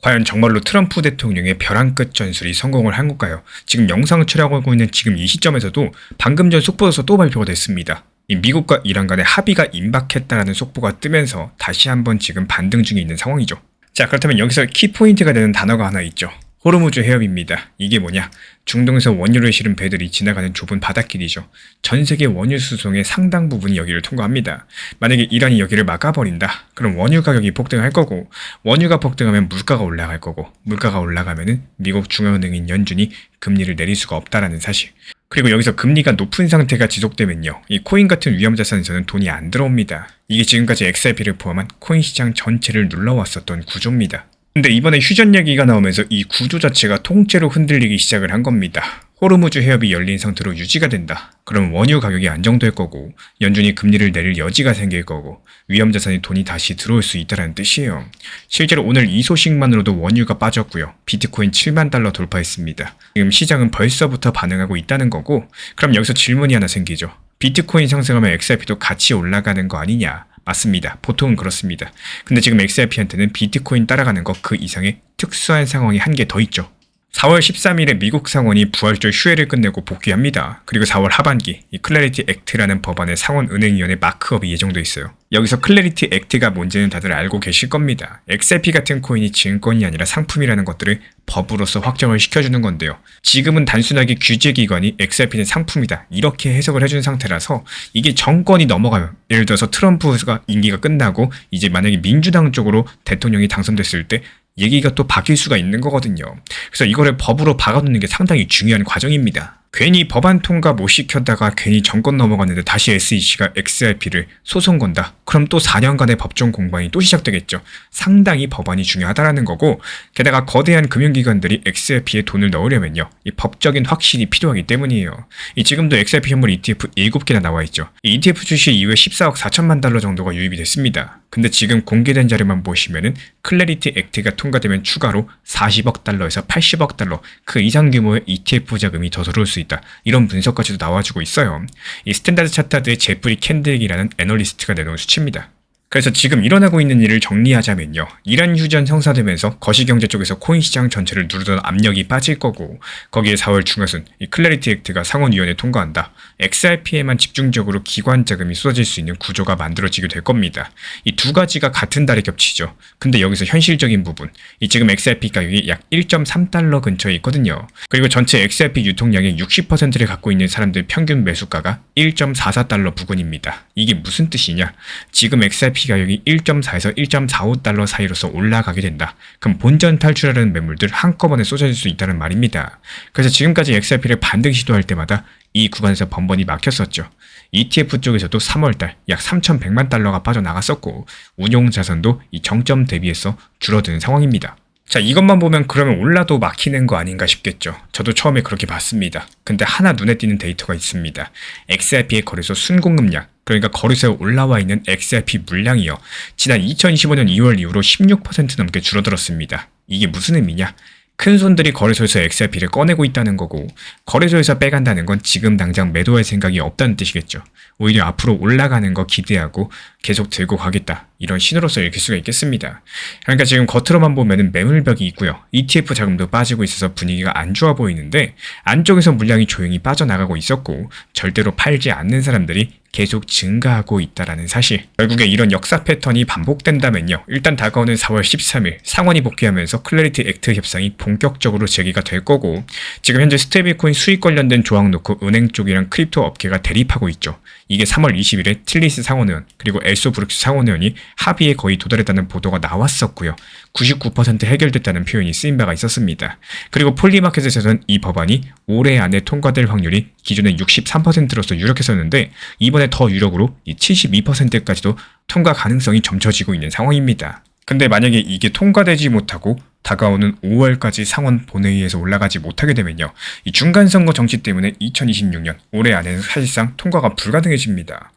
과연 정말로 트럼프 대통령의 벼랑 끝 전술이 성공을 한 걸까요? 지금 영상을 촬영하고 있는 지금 이 시점에서도 방금 전 속보로서 또 발표가 됐습니다. 이 미국과 이란 간의 합의가 임박했다라는 속보가 뜨면서 다시 한번 지금 반등 중에 있는 상황이죠. 자, 그렇다면 여기서 키포인트가 되는 단어가 하나 있죠. 호르무즈 해협입니다. 이게 뭐냐? 중동에서 원유를 실은 배들이 지나가는 좁은 바닷길이죠. 전 세계 원유 수송의 상당 부분이 여기를 통과합니다. 만약에 이란이 여기를 막아버린다. 그럼 원유 가격이 폭등할 거고 원유가 폭등하면 물가가 올라갈 거고 물가가 올라가면은 미국 중앙은행인 연준이 금리를 내릴 수가 없다라는 사실. 그리고 여기서 금리가 높은 상태가 지속되면요. 이 코인 같은 위험 자산에서는 돈이 안 들어옵니다. 이게 지금까지 XRP를 포함한 코인 시장 전체를 눌러왔었던 구조입니다. 근데 이번에 휴전 얘기가 나오면서 이 구조 자체가 통째로 흔들리기 시작을 한 겁니다. 호르무즈 해협이 열린 상태로 유지가 된다. 그럼 원유 가격이 안정될 거고 연준이 금리를 내릴 여지가 생길 거고 위험 자산이 돈이 다시 들어올 수 있다는 뜻이에요. 실제로 오늘 이 소식만으로도 원유가 빠졌고요. 비트코인 7만 달러 돌파했습니다. 지금 시장은 벌써부터 반응하고 있다는 거고 그럼 여기서 질문이 하나 생기죠. 비트코인 상승하면 XRP도 같이 올라가는 거 아니냐? 맞습니다. 보통은 그렇습니다. 근데 지금 XRP한테는 비트코인 따라가는 것 그 이상의 특수한 상황이 한 개 더 있죠. 4월 13일에 미국 상원이 부활절 휴회를 끝내고 복귀합니다. 그리고 4월 하반기 이 클래리티 액트라는 법안의 상원은행위원회 마크업이 예정돼 있어요. 여기서 클래리티 액트가 뭔지는 다들 알고 계실 겁니다. XRP 같은 코인이 증권이 아니라 상품이라는 것들을 법으로서 확정을 시켜주는 건데요. 지금은 단순하게 규제기관이 XRP는 상품이다 이렇게 해석을 해준 상태라서 이게 정권이 넘어가면 예를 들어서 트럼프가 임기가 끝나고 이제 만약에 민주당 쪽으로 대통령이 당선됐을 때 얘기가 또 바뀔 수가 있는 거거든요. 그래서 이거를 법으로 박아놓는 게 상당히 중요한 과정입니다. 괜히 법안 통과 못 시켰다가 괜히 정권 넘어갔는데 다시 SEC가 XRP를 소송 건다. 그럼 또 4년간의 법정 공방이 또 시작되겠죠. 상당히 법안이 중요하다라는 거고 게다가 거대한 금융기관들이 XRP에 돈을 넣으려면요. 이 법적인 확실이 필요하기 때문이에요. 지금도 XRP 현물 ETF 7개나 나와 있죠. 이 ETF 출시 이후에 14억 4천만 달러 정도가 유입이 됐습니다. 근데 지금 공개된 자료만 보시면은 클래리티 액트가 통과되면 추가로 40억 달러에서 80억 달러 그 이상 규모의 ETF 자금이 더 들어올 수 있다. 이런 분석까지도 나와주고 있어요. 이 스탠다드 차타드의 제프리 캔들이라는 애널리스트가 내놓은 수치입니다. 그래서 지금 일어나고 있는 일을 정리하자면요. 이란 휴전 형사되면서 거시경제 쪽에서 코인 시장 전체를 누르던 압력이 빠질 거고 거기에 4월 중하순 이 클래리티 액트가 상원위원회 통과한다. XRP에만 집중적으로 기관 자금이 쏟아질 수 있는 구조가 만들어지게 될 겁니다. 이 두 가지가 같은 달에 겹치죠. 근데 여기서 현실적인 부분 이 지금 XRP 가격이 약 1.3달러 근처에 있거든요. 그리고 전체 XRP 유통량의 60%를 갖고 있는 사람들 평균 매수가가 1.44달러 부근입니다. 이게 무슨 뜻이냐? 지금 XRP 가격이 1.4에서 1.45달러 사이로서 올라가게 된다. 그럼 본전 탈출하려는 매물들 한꺼번에 쏟아질 수 있다는 말입니다. 그래서 지금까지 XRP를 반등 시도할 때마다 이 구간에서 번번이 막혔었죠. ETF 쪽에서도 3월달 약 3,100만 달러가 빠져나갔었고 운용자산도 이 정점 대비해서 줄어드는 상황입니다. 자, 이것만 보면 그러면 올라도 막히는 거 아닌가 싶겠죠. 저도 처음에 그렇게 봤습니다. 근데 하나 눈에 띄는 데이터가 있습니다. XRP의 거래소 순공급량, 그러니까 거래소에 올라와 있는 XRP 물량이요. 지난 2015년 2월 이후로 16% 넘게 줄어들었습니다. 이게 무슨 의미냐? 큰 손들이 거래소에서 XRP를 꺼내고 있다는 거고 거래소에서 빼간다는 건 지금 당장 매도할 생각이 없다는 뜻이겠죠. 오히려 앞으로 올라가는 거 기대하고 계속 들고 가겠다. 이런 신호로서 읽힐 수가 있겠습니다. 그러니까 지금 겉으로만 보면은 매물벽이 있고요. ETF 자금도 빠지고 있어서 분위기가 안 좋아 보이는데 안쪽에서 물량이 조용히 빠져나가고 있었고 절대로 팔지 않는 사람들이 계속 증가하고 있다라는 사실. 결국에 이런 역사 패턴이 반복된다면요. 일단 다가오는 4월 13일 상원이 복귀하면서 클래리티 액트 협상이 본격적으로 재개가 될 거고 지금 현재 스테이블코인 수익 관련된 조항 놓고 은행 쪽이랑 크립토 업계가 대립하고 있죠. 이게 3월 20일에 틸리스 상원의원 그리고 엘소 브룩스 상원의원이 합의에 거의 도달했다는 보도가 나왔었고요. 99% 해결됐다는 표현이 쓰인 바가 있었습니다. 그리고 폴리마켓에서는 이 법안이 올해 안에 통과될 확률이 기존의 63%로서 유력했었는데 이번에 더 유력으로 이 72%까지도 통과 가능성이 점쳐지고 있는 상황입니다. 근데 만약에 이게 통과되지 못하고 다가오는 5월까지 상원 본회의에서 올라가지 못하게 되면요. 이 중간선거 정치 때문에 2026년 올해 안에는 사실상 통과가 불가능해집니다.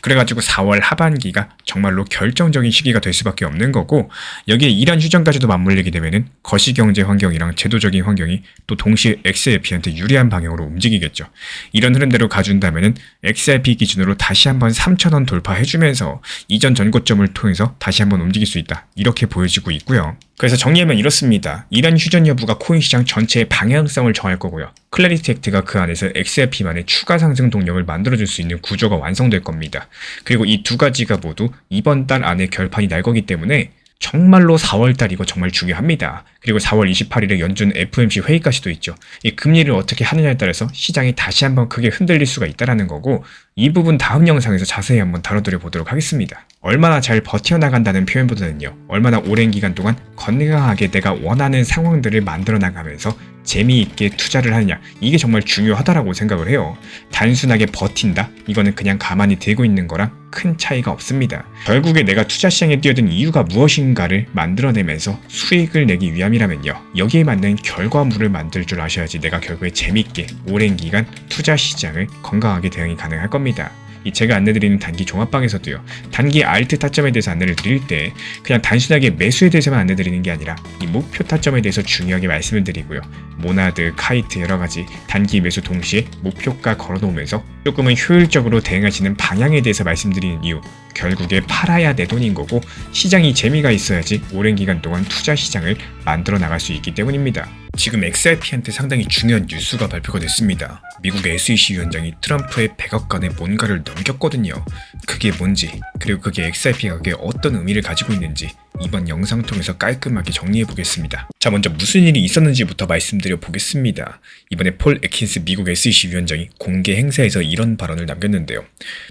그래가지고 4월 하반기가 정말로 결정적인 시기가 될 수밖에 없는 거고 여기에 이란 휴전까지도 맞물리게 되면은 거시경제 환경이랑 제도적인 환경이 또 동시에 XRP한테 유리한 방향으로 움직이겠죠. 이런 흐름대로 가준다면은 XRP 기준으로 다시 한번 3,000원 돌파해주면서 이전 전고점을 통해서 다시 한번 움직일 수 있다. 이렇게 보여지고 있고요. 그래서 정리하면 이렇습니다. 이란 휴전 여부가 코인 시장 전체의 방향성을 정할 거고요. 클래리티 액트가 그 안에서 XRP만의 추가 상승 동력을 만들어줄 수 있는 구조가 완성될 겁니다. 그리고 이 두 가지가 모두 이번 달 안에 결판이 날 거기 때문에 정말로 4월달 이거 정말 중요합니다. 그리고 4월 28일에 연준 FOMC 회의까지도 있죠. 이 금리를 어떻게 하느냐에 따라서 시장이 다시 한번 크게 흔들릴 수가 있다는 거고 이 부분 다음 영상에서 자세히 한번 다뤄드려 보도록 하겠습니다. 얼마나 잘 버텨나간다는 표현보다는요. 얼마나 오랜 기간 동안 건강하게 내가 원하는 상황들을 만들어 나가면서 재미있게 투자를 하느냐, 이게 정말 중요하다라고 생각을 해요. 단순하게 버틴다? 이거는 그냥 가만히 들고 있는 거랑 큰 차이가 없습니다. 결국에 내가 투자 시장에 뛰어든 이유가 무엇인가를 만들어내면서 수익을 내기 위함이라면요, 여기에 맞는 결과물을 만들 줄 아셔야지 내가 결국에 재밌게 오랜 기간 투자 시장을 건강하게 대응이 가능할 겁니다. 제가 안내드리는 단기 종합방에서도요, 단기 알트 타점에 대해서 안내를 드릴 때 그냥 단순하게 매수에 대해서만 안내드리는 게 아니라 이 목표 타점에 대해서 중요하게 말씀을 드리고요, 모나드, 카이트 여러가지 단기 매수 동시에 목표가 걸어놓으면서 조금은 효율적으로 대응하시는 방향에 대해서 말씀드리는 이유, 결국에 팔아야 내 돈인 거고 시장이 재미가 있어야지 오랜 기간 동안 투자 시장을 만들어 나갈 수 있기 때문입니다. 지금 XRP한테 상당히 중요한 뉴스가 발표가 됐습니다. 미국 SEC 위원장이 트럼프의 100억 건의 뭔가를 넘겼거든요. 그게 뭔지, 그리고 그게 XRP 가격에 어떤 의미를 가지고 있는지 이번 영상 통해서 깔끔하게 정리해 보겠습니다. 자, 먼저 무슨 일이 있었는지부터 말씀드려 보겠습니다. 이번에 폴 애킨스 미국 SEC 위원장이 공개 행사에서 이런 발언을 남겼는데요.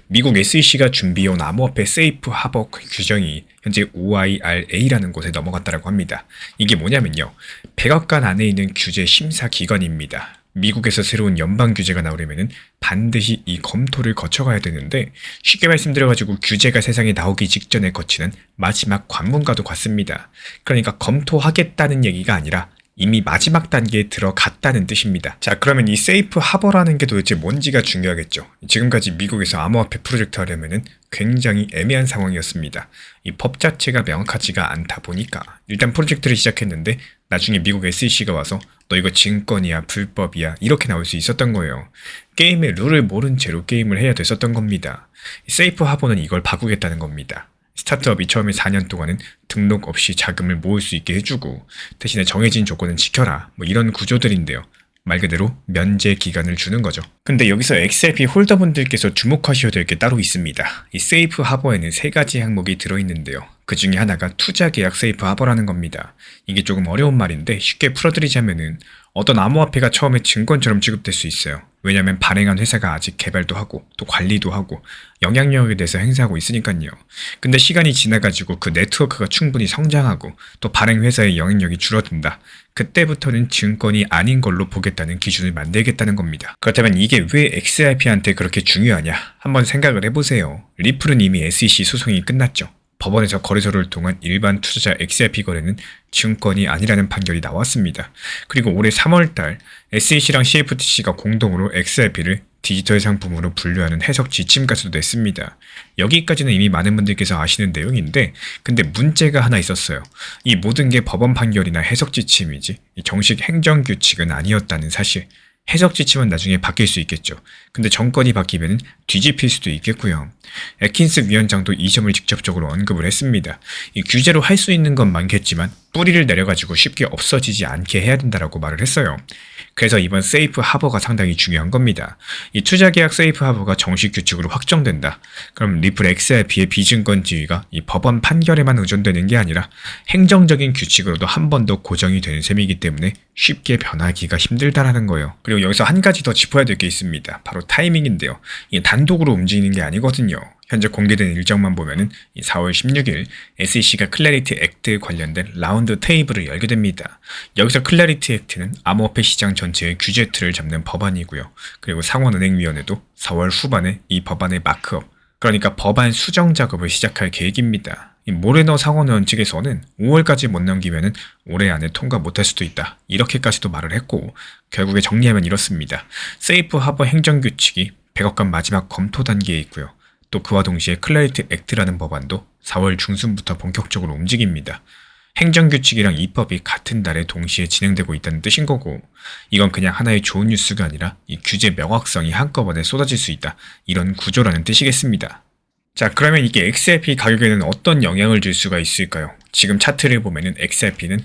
미국 SEC가 준비해온 암호화폐 세이프 하버 규정이 현재 OIRA라는 곳에 넘어갔다고 합니다. 이게 뭐냐면요, 100억간 안에 있는 규제 심사 기관입니다. 미국에서 새로운 연방 규제가 나오려면 반드시 이 검토를 거쳐가야 되는데, 쉽게 말씀드려가지고 규제가 세상에 나오기 직전에 거치는 마지막 관문과도 같습니다. 그러니까 검토하겠다는 얘기가 아니라 이미 마지막 단계에 들어갔다는 뜻입니다. 자, 그러면 이 세이프 하버라는 게 도대체 뭔지가 중요하겠죠. 지금까지 미국에서 암호화폐 프로젝트 하려면 굉장히 애매한 상황이었습니다. 이 법 자체가 명확하지가 않다 보니까 일단 프로젝트를 시작했는데 나중에 미국 SEC가 와서 너 이거 증권이야, 불법이야, 이렇게 나올 수 있었던 거예요. 게임의 룰을 모른 채로 게임을 해야 됐었던 겁니다. 세이프 하버는 이걸 바꾸겠다는 겁니다. 스타트업이 처음에 4년 동안은 등록 없이 자금을 모을 수 있게 해주고 대신에 정해진 조건은 지켜라, 뭐 이런 구조들인데요. 말 그대로 면제 기간을 주는 거죠. 근데 여기서 XRP 홀더분들께서 주목하셔야 될 게 따로 있습니다. 이 세이프 하버에는 3가지 항목이 들어있는데요. 그 중에 하나가 투자 계약 세이프 하버라는 겁니다. 이게 조금 어려운 말인데 쉽게 풀어드리자면은 어떤 암호화폐가 처음에 증권처럼 취급될 수 있어요. 왜냐면 발행한 회사가 아직 개발도 하고 또 관리도 하고 영향력에 대해서 행사하고 있으니까요. 근데 시간이 지나가지고 그 네트워크가 충분히 성장하고 또 발행 회사의 영향력이 줄어든다. 그때부터는 증권이 아닌 걸로 보겠다는 기준을 만들겠다는 겁니다. 그렇다면 이게 왜 XRP한테 그렇게 중요하냐? 한번 생각을 해보세요. 리플은 이미 SEC 소송이 끝났죠. 법원에서 거래소를 통한 일반 투자자 XRP 거래는 증권이 아니라는 판결이 나왔습니다. 그리고 올해 3월달 SEC랑 CFTC가 공동으로 XRP를 디지털 상품으로 분류하는 해석 지침까지도 냈습니다. 여기까지는 이미 많은 분들께서 아시는 내용인데, 근데 문제가 하나 있었어요. 이 모든 게 법원 판결이나 해석 지침이지 정식 행정 규칙은 아니었다는 사실. 해석 지침은 나중에 바뀔 수 있겠죠. 근데 정권이 바뀌면 뒤집힐 수도 있겠고요. 애킨스 위원장도 이 점을 직접적으로 언급을 했습니다. 이 규제로 할 수 있는 건 많겠지만 뿌리를 내려가지고 쉽게 없어지지 않게 해야 된다라고 말을 했어요. 그래서 이번 세이프 하버가 상당히 중요한 겁니다. 이 투자계약 세이프 하버가 정식 규칙으로 확정된다. 그럼 리플 XRP의 비증권 지위가 이 법원 판결에만 의존되는 게 아니라 행정적인 규칙으로도 한 번 더 고정이 되는 셈이기 때문에 쉽게 변하기가 힘들다라는 거예요. 그리고 여기서 한 가지 더 짚어야 될 게 있습니다. 바로 타이밍인데요. 이게 단독으로 움직이는 게 아니거든요. 현재 공개된 일정만 보면은 4월 16일 SEC가 클래리티 액트 관련된 라운드 테이블을 열게 됩니다. 여기서 클래리티 액트는 암호화폐 시장 전체의 규제 틀을 잡는 법안이고요. 그리고 상원은행위원회도 4월 후반에 이 법안의 마크업, 그러니까 법안 수정 작업을 시작할 계획입니다. 이 모레너 상원의원 측에서는 5월까지 못 넘기면은 올해 안에 통과 못할 수도 있다, 이렇게까지도 말을 했고, 결국에 정리하면 이렇습니다. 세이프 하버 행정규칙이 100억간 마지막 검토 단계에 있고요. 또 그와 동시에 클래리티 액트라는 법안도 4월 중순부터 본격적으로 움직입니다. 행정규칙이랑 입법이 같은 달에 동시에 진행되고 있다는 뜻인 거고, 이건 그냥 하나의 좋은 뉴스가 아니라 이 규제 명확성이 한꺼번에 쏟아질 수 있다, 이런 구조라는 뜻이겠습니다. 자, 그러면 이게 XRP 가격에는 어떤 영향을 줄 수가 있을까요? 지금 차트를 보면은 XRP는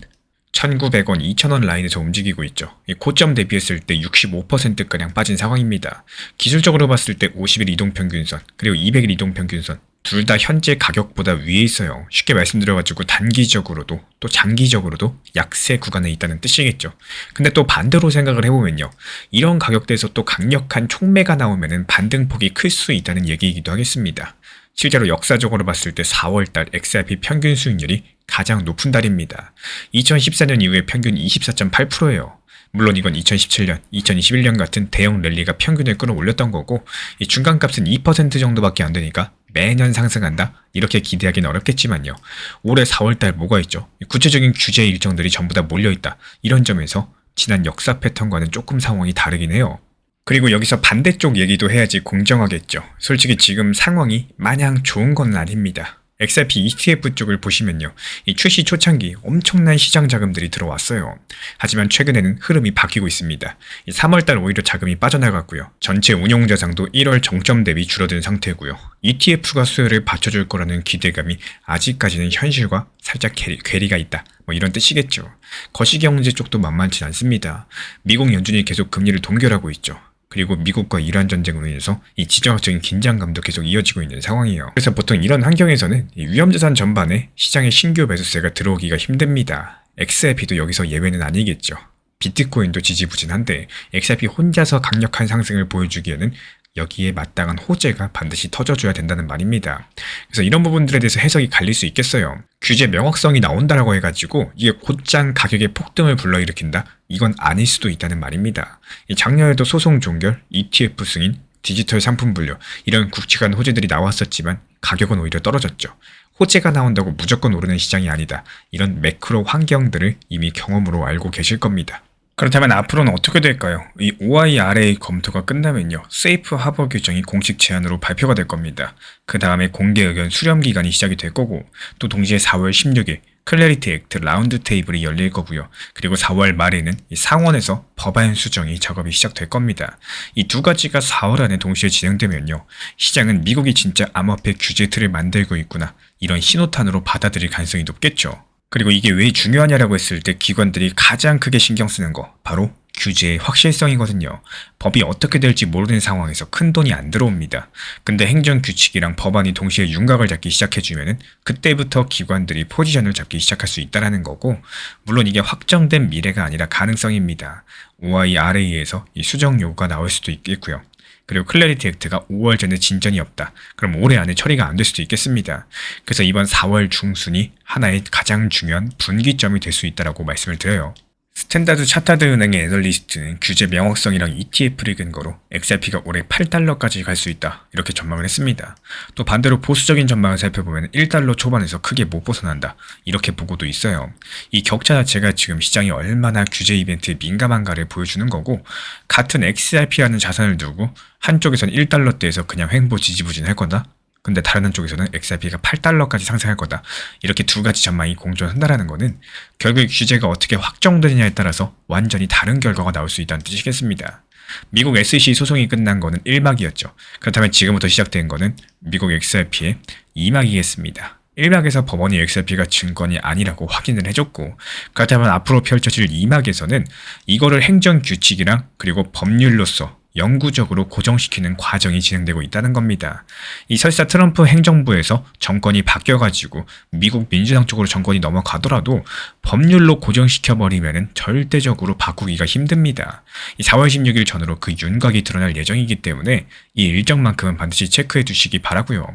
1,900원, 2,000원 라인에서 움직이고 있죠. 고점 대비했을 때 65%가량 빠진 상황입니다. 기술적으로 봤을 때 50일 이동평균선, 그리고 200일 이동평균선 둘 다 현재 가격보다 위에 있어요. 쉽게 말씀드려가지고 단기적으로도 또 장기적으로도 약세 구간에 있다는 뜻이겠죠. 근데 또 반대로 생각을 해보면요, 이런 가격대에서 또 강력한 촉매가 나오면은 반등폭이 클 수 있다는 얘기이기도 하겠습니다. 실제로 역사적으로 봤을 때 4월달 XRP 평균 수익률이 가장 높은 달입니다. 2014년 이후에 평균 24.8%예요. 물론 이건 2017년, 2021년 같은 대형 랠리가 평균을 끌어올렸던 거고 이 중간값은 2% 정도밖에 안 되니까 매년 상승한다? 이렇게 기대하기는 어렵겠지만요. 올해 4월달 뭐가 있죠? 구체적인 규제 일정들이 전부 다 몰려있다. 이런 점에서 지난 역사 패턴과는 조금 상황이 다르긴 해요. 그리고 여기서 반대쪽 얘기도 해야지 공정하겠죠. 솔직히 지금 상황이 마냥 좋은 건 아닙니다. XRP ETF 쪽을 보시면요. 이 출시 초창기 엄청난 시장 자금들이 들어왔어요. 하지만 최근에는 흐름이 바뀌고 있습니다. 3월달 오히려 자금이 빠져나갔고요. 전체 운용자산도 1월 정점 대비 줄어든 상태고요. ETF가 수요를 받쳐줄 거라는 기대감이 아직까지는 현실과 살짝 괴리가 있다. 뭐 이런 뜻이겠죠. 거시경제 쪽도 만만치 않습니다. 미국 연준이 계속 금리를 동결하고 있죠. 그리고 미국과 이란 전쟁으로 인해서 이 지정학적인 긴장감도 계속 이어지고 있는 상황이에요. 그래서 보통 이런 환경에서는 이 위험자산 전반에 시장에 신규 매수세가 들어오기가 힘듭니다. XRP도 여기서 예외는 아니겠죠. 비트코인도 지지부진한데 XRP 혼자서 강력한 상승을 보여주기에는 여기에 마땅한 호재가 반드시 터져줘야 된다는 말입니다. 그래서 이런 부분들에 대해서 해석이 갈릴 수 있겠어요. 규제 명확성이 나온다라고 해가지고 이게 곧장 가격의 폭등을 불러일으킨다? 이건 아닐 수도 있다는 말입니다. 작년에도 소송 종결, ETF 승인, 디지털 상품 분류 이런 굵직한 호재들이 나왔었지만 가격은 오히려 떨어졌죠. 호재가 나온다고 무조건 오르는 시장이 아니다. 이런 매크로 환경들을 이미 경험으로 알고 계실 겁니다. 그렇다면 앞으로는 어떻게 될까요? 이 OIRA 검토가 끝나면요. 세이프 하버 규정이 공식 제안으로 발표가 될 겁니다. 그 다음에 공개 의견 수렴 기간이 시작이 될 거고 또 동시에 4월 16일 클래리티 액트 라운드 테이블이 열릴 거고요. 그리고 4월 말에는 이 상원에서 법안 수정이 작업이 시작될 겁니다. 이 두 가지가 4월 안에 동시에 진행되면요. 시장은 미국이 진짜 암호화폐 규제 틀을 만들고 있구나. 이런 신호탄으로 받아들일 가능성이 높겠죠. 그리고 이게 왜 중요하냐라고 했을 때 기관들이 가장 크게 신경 쓰는 거 바로 규제의 확실성이거든요. 법이 어떻게 될지 모르는 상황에서 큰 돈이 안 들어옵니다. 근데 행정규칙이랑 법안이 동시에 윤곽을 잡기 시작해주면은 그때부터 기관들이 포지션을 잡기 시작할 수 있다는 거고 물론 이게 확정된 미래가 아니라 가능성입니다. OIRA에서 이 수정 요구가 나올 수도 있겠고요. 그리고 클래리티 액트가 5월 전에 진전이 없다. 그럼 올해 안에 처리가 안 될 수도 있겠습니다. 그래서 이번 4월 중순이 하나의 가장 중요한 분기점이 될 수 있다고 말씀을 드려요. 스탠다드 차타드 은행의 애널리스트는 규제 명확성이랑 ETF를 근거로 XRP가 올해 8달러까지 갈 수 있다 이렇게 전망을 했습니다. 또 반대로 보수적인 전망을 살펴보면 1달러 초반에서 크게 못 벗어난다 이렇게 보고도 있어요. 이 격차 자체가 지금 시장이 얼마나 규제 이벤트에 민감한가를 보여주는 거고 같은 XRP라는 자산을 두고 한쪽에선 1달러대에서 그냥 횡보 지지부진할 거다. 근데 다른 한쪽에서는 XRP가 8달러까지 상승할 거다. 이렇게 두 가지 전망이 공존한다라는 거는 결국 규제가 어떻게 확정되느냐에 따라서 완전히 다른 결과가 나올 수 있다는 뜻이겠습니다. 미국 SEC 소송이 끝난 거는 1막이었죠. 그렇다면 지금부터 시작된 거는 미국 XRP의 2막이겠습니다. 1막에서 법원이 XRP가 증권이 아니라고 확인을 해줬고 그렇다면 앞으로 펼쳐질 2막에서는 이거를 행정규칙이랑 그리고 법률로서 영구적으로 고정시키는 과정이 진행되고 있다는 겁니다. 이 설사 트럼프 행정부에서 정권이 바뀌어가지고 미국 민주당 쪽으로 정권이 넘어가더라도 법률로 고정시켜버리면 절대적으로 바꾸기가 힘듭니다. 이 4월 16일 전으로 그 윤곽이 드러날 예정이기 때문에 이 일정만큼은 반드시 체크해 두시기 바라고요.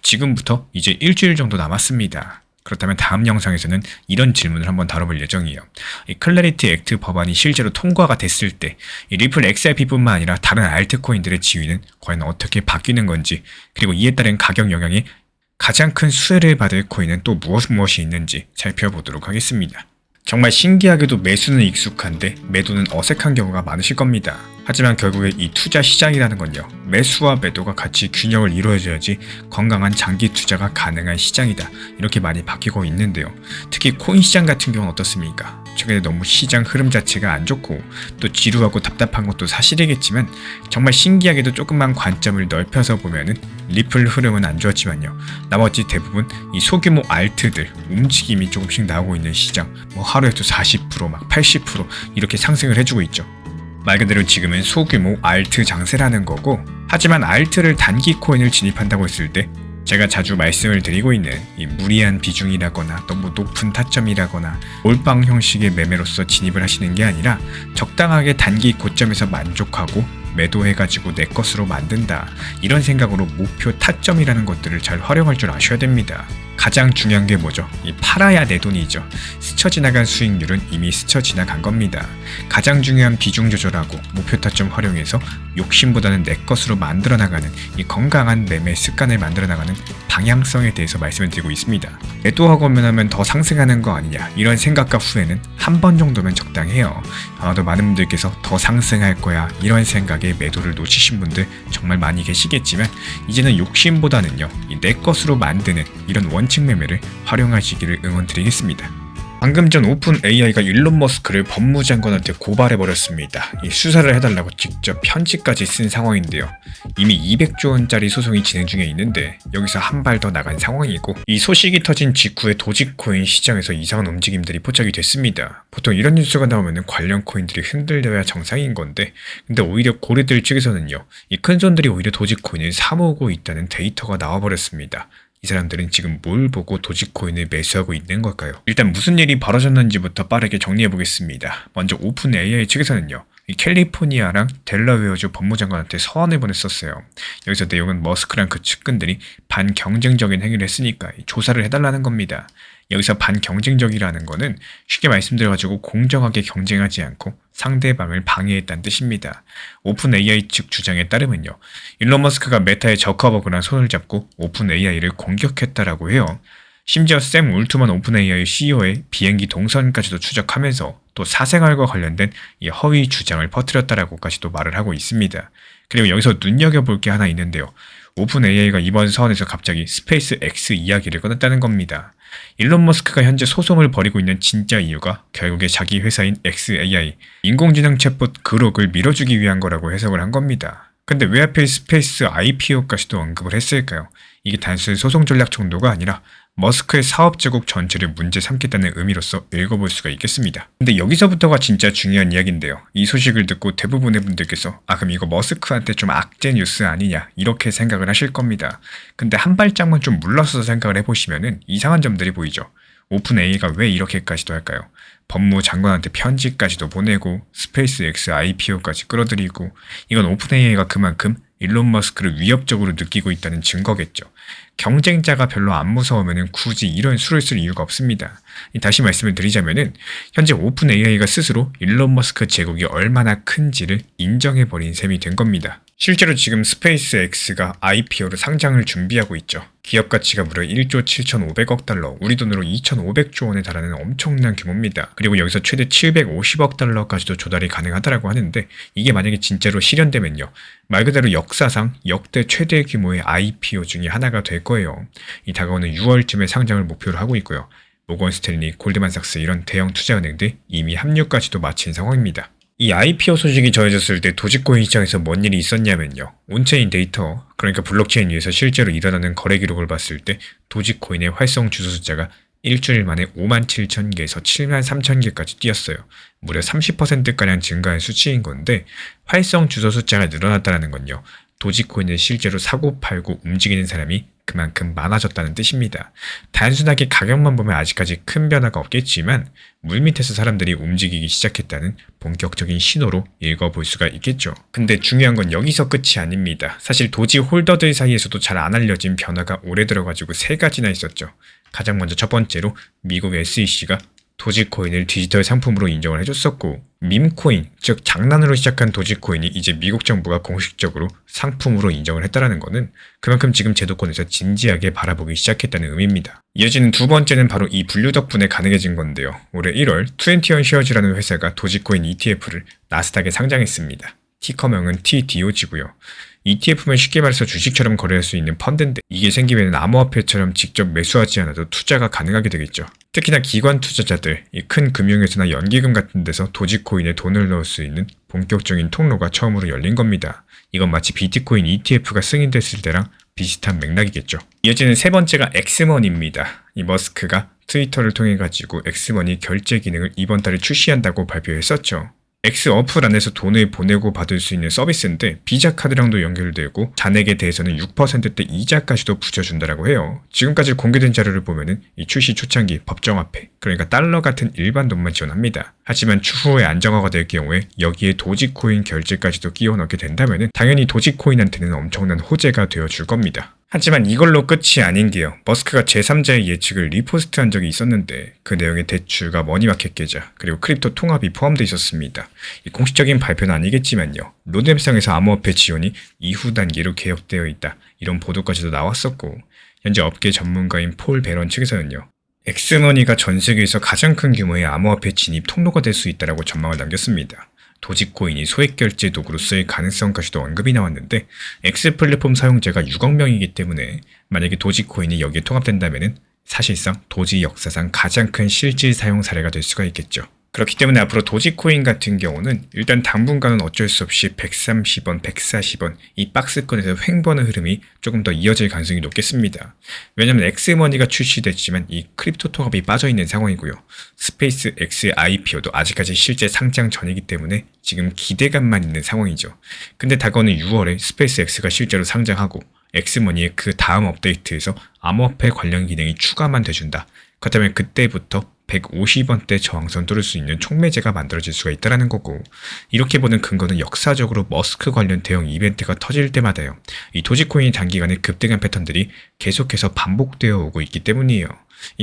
지금부터 이제 일주일 정도 남았습니다. 그렇다면 다음 영상에서는 이런 질문을 한번 다뤄볼 예정이에요. 이 클래리티 액트 법안이 실제로 통과가 됐을 때 이 리플 XRP뿐만 아니라 다른 알트코인들의 지위는 과연 어떻게 바뀌는 건지 그리고 이에 따른 가격 영향이 가장 큰 수혜를 받을 코인은 또 무엇이 있는지 살펴보도록 하겠습니다. 정말 신기하게도 매수는 익숙한데 매도는 어색한 경우가 많으실 겁니다. 하지만 결국에 이 투자 시장이라는 건요. 매수와 매도가 같이 균형을 이루어져야지 건강한 장기 투자가 가능한 시장이다. 이렇게 많이 바뀌고 있는데요. 특히 코인 시장 같은 경우는 어떻습니까? 최근에 너무 시장 흐름 자체가 안 좋고 또 지루하고 답답한 것도 사실이겠지만 정말 신기하게도 조금만 관점을 넓혀서 보면은 리플 흐름은 안 좋았지만요. 나머지 대부분 이 소규모 알트들 움직임이 조금씩 나오고 있는 시장 뭐 하루에도 40% 막 80% 이렇게 상승을 해주고 있죠. 말 그대로 지금은 소규모 알트 장세라는 거고 하지만 알트를 단기 코인을 진입한다고 했을 때 제가 자주 말씀을 드리고 있는 이 무리한 비중이라거나 너무 높은 타점이라거나 몰빵 형식의 매매로서 진입을 하시는 게 아니라 적당하게 단기 고점에서 만족하고 매도해가지고 내 것으로 만든다 이런 생각으로 목표 타점이라는 것들을 잘 활용할 줄 아셔야 됩니다. 가장 중요한 게 뭐죠? 이 팔아야 내 돈이죠. 스쳐 지나간 수익률은 이미 스쳐 지나간 겁니다. 가장 중요한 비중 조절하고 목표 타점 활용해서 욕심보다는 내 것으로 만들어 나가는 이 건강한 매매 습관을 만들어 나가는 방향성에 대해서 말씀을 드리고 있습니다. 매도하고 하면 더 상승하는 거 아니냐 이런 생각과 후회는 한 번 정도면 적당해요. 아마도 많은 분들께서 더 상승할 거야 이런 생각에 매도를 놓치신 분들 정말 많이 계시겠지만 이제는 욕심보다는요 내 것으로 만드는 이런 원칙 매매를 활용하시기를 응원드리겠습니다. 방금 전 오픈 AI가 일론 머스크를 법무장관한테 고발해버렸습니다. 이 수사를 해달라고 직접 편지까지 쓴 상황인데요. 이미 200조 원짜리 소송이 진행 중에 있는데 여기서 한 발 더 나간 상황이고 이 소식이 터진 직후에 도지코인 시장에서 이상한 움직임들이 포착이 됐습니다. 보통 이런 뉴스가 나오면 관련 코인들이 흔들려야 정상인 건데 근데 오히려 고래들 측에서는요. 이 큰 손들이 오히려 도지코인을 사모으고 있다는 데이터가 나와버렸습니다. 이 사람들은 지금 뭘 보고 도지코인을 매수하고 있는 걸까요? 일단 무슨 일이 벌어졌는지부터 빠르게 정리해보겠습니다. 먼저 오픈 AI 측에서는요. 이 캘리포니아랑 델라웨어주 법무장관한테 서한을 보냈었어요. 여기서 내용은 머스크랑 그 측근들이 반경쟁적인 행위를 했으니까 조사를 해달라는 겁니다. 여기서 반경쟁적이라는 거는 쉽게 말씀드려가지고 공정하게 경쟁하지 않고 상대방을 방해했다는 뜻입니다. 오픈 AI 측 주장에 따르면요. 일론 머스크가 메타의 저커버그랑 손을 잡고 오픈 AI를 공격했다라고 해요. 심지어 샘 울트먼 오픈 AI CEO의 비행기 동선까지도 추적하면서 또 사생활과 관련된 이 허위 주장을 퍼뜨렸다라고까지도 말을 하고 있습니다. 그리고 여기서 눈여겨볼 게 하나 있는데요. 오픈 AI가 이번 서한에서 갑자기 스페이스 X 이야기를 꺼냈다는 겁니다. 일론 머스크가 현재 소송을 벌이고 있는 진짜 이유가 결국에 자기 회사인 XAI, 인공지능 챗봇 그록을 밀어주기 위한 거라고 해석을 한 겁니다. 근데 왜 하필 스페이스 IPO까지도 언급을 했을까요? 이게 단순 소송 전략 정도가 아니라 머스크의 사업 제국 전체를 문제 삼겠다는 의미로서 읽어볼 수가 있겠습니다. 근데 여기서부터가 진짜 중요한 이야기인데요. 이 소식을 듣고 대부분의 분들께서 그럼 이거 머스크한테 좀 악재 뉴스 아니냐 이렇게 생각을 하실 겁니다. 근데 한 발짝만 좀 물러서서 생각을 해보시면은 이상한 점들이 보이죠. 오픈 AI가 왜 이렇게까지도 할까요? 법무장관한테 편지까지도 보내고 스페이스 X IPO까지 끌어들이고 이건 오픈 AI가 그만큼 일론 머스크를 위협적으로 느끼고 있다는 증거겠죠. 경쟁자가 별로 안 무서우면 굳이 이런 수를 쓸 이유가 없습니다. 다시 말씀을 드리자면 현재 오픈 AI가 스스로 일론 머스크 제국이 얼마나 큰지를 인정해버린 셈이 된 겁니다. 실제로 지금 스페이스 X가 IPO로 상장을 준비하고 있죠. 기업 가치가 무려 1조 7,500억 달러, 우리 돈으로 2,500조 원에 달하는 엄청난 규모입니다. 그리고 여기서 최대 750억 달러까지도 조달이 가능하다고 하는데 이게 만약에 진짜로 실현되면요. 말 그대로 역사상 역대 최대 규모의 IPO 중에 하나가 될 거예요. 이 다가오는 6월쯤에 상장을 목표로 하고 있고요. 모건 스탠리, 골드만삭스 이런 대형 투자은행들 이미 합류까지도 마친 상황입니다. 이 IPO 소식이 전해졌을 때 도지코인 시장에서 뭔 일이 있었냐면요. 온체인 데이터, 그러니까 블록체인 위에서 실제로 일어나는 거래 기록을 봤을 때 도지코인의 활성 주소 숫자가 일주일 만에 57,000개에서 73,000개까지 뛰었어요. 무려 30%가량 증가한 수치인 건데 활성 주소 숫자가 늘어났다는 건요. 도지코인을 실제로 사고 팔고 움직이는 사람이 그만큼 많아졌다는 뜻입니다. 단순하게 가격만 보면 아직까지 큰 변화가 없겠지만 물밑에서 사람들이 움직이기 시작했다는 본격적인 신호로 읽어볼 수가 있겠죠. 근데 중요한 건 여기서 끝이 아닙니다. 사실 도지 홀더들 사이에서도 잘 안 알려진 변화가 오래 들어가지고 세 가지나 있었죠. 가장 먼저 첫 번째로 미국 SEC가 도지코인을 디지털 상품으로 인정을 해줬었고 밈코인, 즉 장난으로 시작한 도지코인이 이제 미국 정부가 공식적으로 상품으로 인정을 했다는 것은 그만큼 지금 제도권에서 진지하게 바라보기 시작했다는 의미입니다. 이어지는 두 번째는 바로 이 분류 덕분에 가능해진 건데요. 올해 1월 21 쉐어즈라는 회사가 도지코인 ETF를 나스닥에 상장했습니다. 티커명은 TDOG고요. ETF면 쉽게 말해서 주식처럼 거래할 수 있는 펀드인데 이게 생기면 암호화폐처럼 직접 매수하지 않아도 투자가 가능하게 되겠죠. 특히나 기관 투자자들, 이 큰 금융회사나 연기금 같은 데서 도지코인에 돈을 넣을 수 있는 본격적인 통로가 처음으로 열린 겁니다. 이건 마치 비트코인 ETF가 승인됐을 때랑 비슷한 맥락이겠죠. 이어지는 세 번째가 엑스머니입니다. 이 머스크가 트위터를 통해 가지고 엑스머니 결제 기능을 이번 달에 출시한다고 발표했었죠. 엑스어플 안에서 돈을 보내고 받을 수 있는 서비스인데 비자 카드랑도 연결되고 잔액에 대해서는 6%대 이자까지도 붙여준다고 해요. 지금까지 공개된 자료를 보면은 이 출시 초창기 법정화폐, 그러니까 달러 같은 일반 돈만 지원합니다. 하지만 추후에 안정화가 될 경우에 여기에 도지코인 결제까지도 끼워 넣게 된다면은 당연히 도지코인한테는 엄청난 호재가 되어줄 겁니다. 하지만 이걸로 끝이 아닌 게요. 머스크가 제3자의 예측을 리포스트한 적이 있었는데 그 내용의 대출과 머니마켓 계좌 그리고 크립토 통합이 포함되어 있었습니다. 이 공식적인 발표는 아니겠지만요. 로드맵상에서 암호화폐 지원이 이후 단계로 개혁되어 있다. 이런 보도까지도 나왔었고 현재 업계 전문가인 폴 베런 측에서는요. 엑스머니가 전 세계에서 가장 큰 규모의 암호화폐 진입 통로가 될 수 있다고 전망을 남겼습니다. 도지코인이 소액 결제 도구로 쓰일 가능성까지도 언급이 나왔는데 X 플랫폼 사용자가 6억 명이기 때문에 만약에 도지코인이 여기에 통합된다면 사실상 도지 역사상 가장 큰 실질 사용 사례가 될 수가 있겠죠. 그렇기 때문에 앞으로 도지코인 같은 경우는 일단 당분간은 어쩔 수 없이 130원, 140원 이 박스권에서 횡보하는 흐름이 조금 더 이어질 가능성이 높겠습니다. 왜냐하면 엑스머니가 출시됐지만 이 크립토 통합이 빠져있는 상황이고요. 스페이스 X의 IPO도 아직까지 실제 상장 전이기 때문에 지금 기대감만 있는 상황이죠. 근데 다가오는 6월에 스페이스 X가 실제로 상장하고 엑스머니의 그 다음 업데이트에서 암호화폐 관련 기능이 추가만 돼준다. 그렇다면 그때부터 150원대 저항선 뚫을 수 있는 촉매제가 만들어질 수가 있다는 거고 이렇게 보는 근거는 역사적으로 머스크 관련 대형 이벤트가 터질 때마다요. 이 도지코인이 단기간에 급등한 패턴들이 계속해서 반복되어 오고 있기 때문이에요.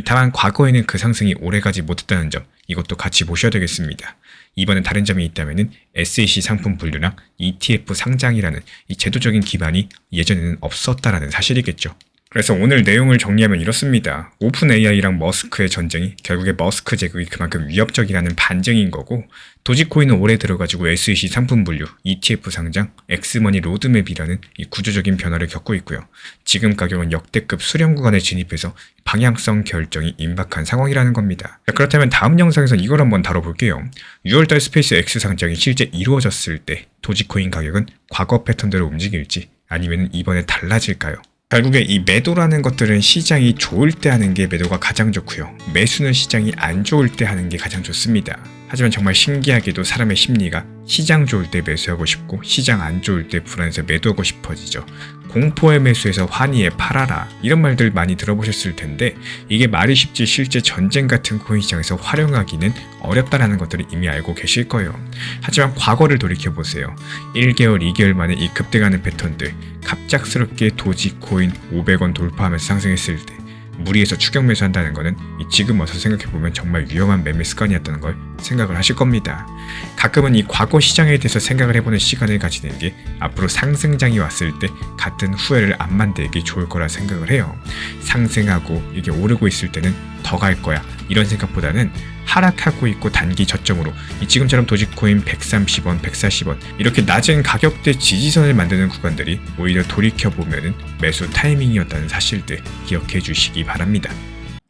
다만 과거에는 그 상승이 오래가지 못했다는 점 이것도 같이 보셔야 되겠습니다. 이번엔 다른 점이 있다면 SEC 상품 분류랑 ETF 상장이라는 이 제도적인 기반이 예전에는 없었다라는 사실이겠죠. 그래서 오늘 내용을 정리하면 이렇습니다. 오픈 AI랑 머스크의 전쟁이 결국에 머스크 제국이 그만큼 위협적이라는 반증인 거고 도지코인은 올해 들어가지고 SEC 상품 분류, ETF 상장, 엑스머니 로드맵이라는 이 구조적인 변화를 겪고 있고요. 지금 가격은 역대급 수렴 구간에 진입해서 방향성 결정이 임박한 상황이라는 겁니다. 그렇다면 다음 영상에서 이걸 한번 다뤄볼게요. 6월달 스페이스 X 상장이 실제 이루어졌을 때 도지코인 가격은 과거 패턴대로 움직일지 아니면 이번에 달라질까요? 결국에 이 매도라는 것들은 시장이 좋을 때 하는 게 매도가 가장 좋고요. 매수는 시장이 안 좋을 때 하는 게 가장 좋습니다. 하지만 정말 신기하게도 사람의 심리가 시장 좋을 때 매수하고 싶고 시장 안 좋을 때 불안해서 매도하고 싶어지죠. 공포의 매수에서 환희에 팔아라 이런 말들 많이 들어보셨을 텐데 이게 말이 쉽지 실제 전쟁 같은 코인 시장에서 활용하기는 어렵다라는 것들을 이미 알고 계실 거예요. 하지만 과거를 돌이켜보세요. 1개월, 2개월 만에 이 급등하는 패턴들 갑작스럽게 도지코인 500원 돌파하면서 상승했을 때 무리해서 추격 매수한다는 것은 지금 와서 생각해보면 정말 위험한 매매 습관이었다는 걸 생각을 하실 겁니다. 가끔은 이 과거 시장에 대해서 생각을 해보는 시간을 가지는 게 앞으로 상승장이 왔을 때 같은 후회를 안 만들기 좋을 거라 생각을 해요. 상승하고 이게 오르고 있을 때는 더 갈 거야 이런 생각보다는 하락하고 있고 단기 저점으로 지금처럼 도지코인 130원, 140원 이렇게 낮은 가격대 지지선을 만드는 구간들이 오히려 돌이켜보면 매수 타이밍이었다는 사실들 기억해 주시기 바랍니다.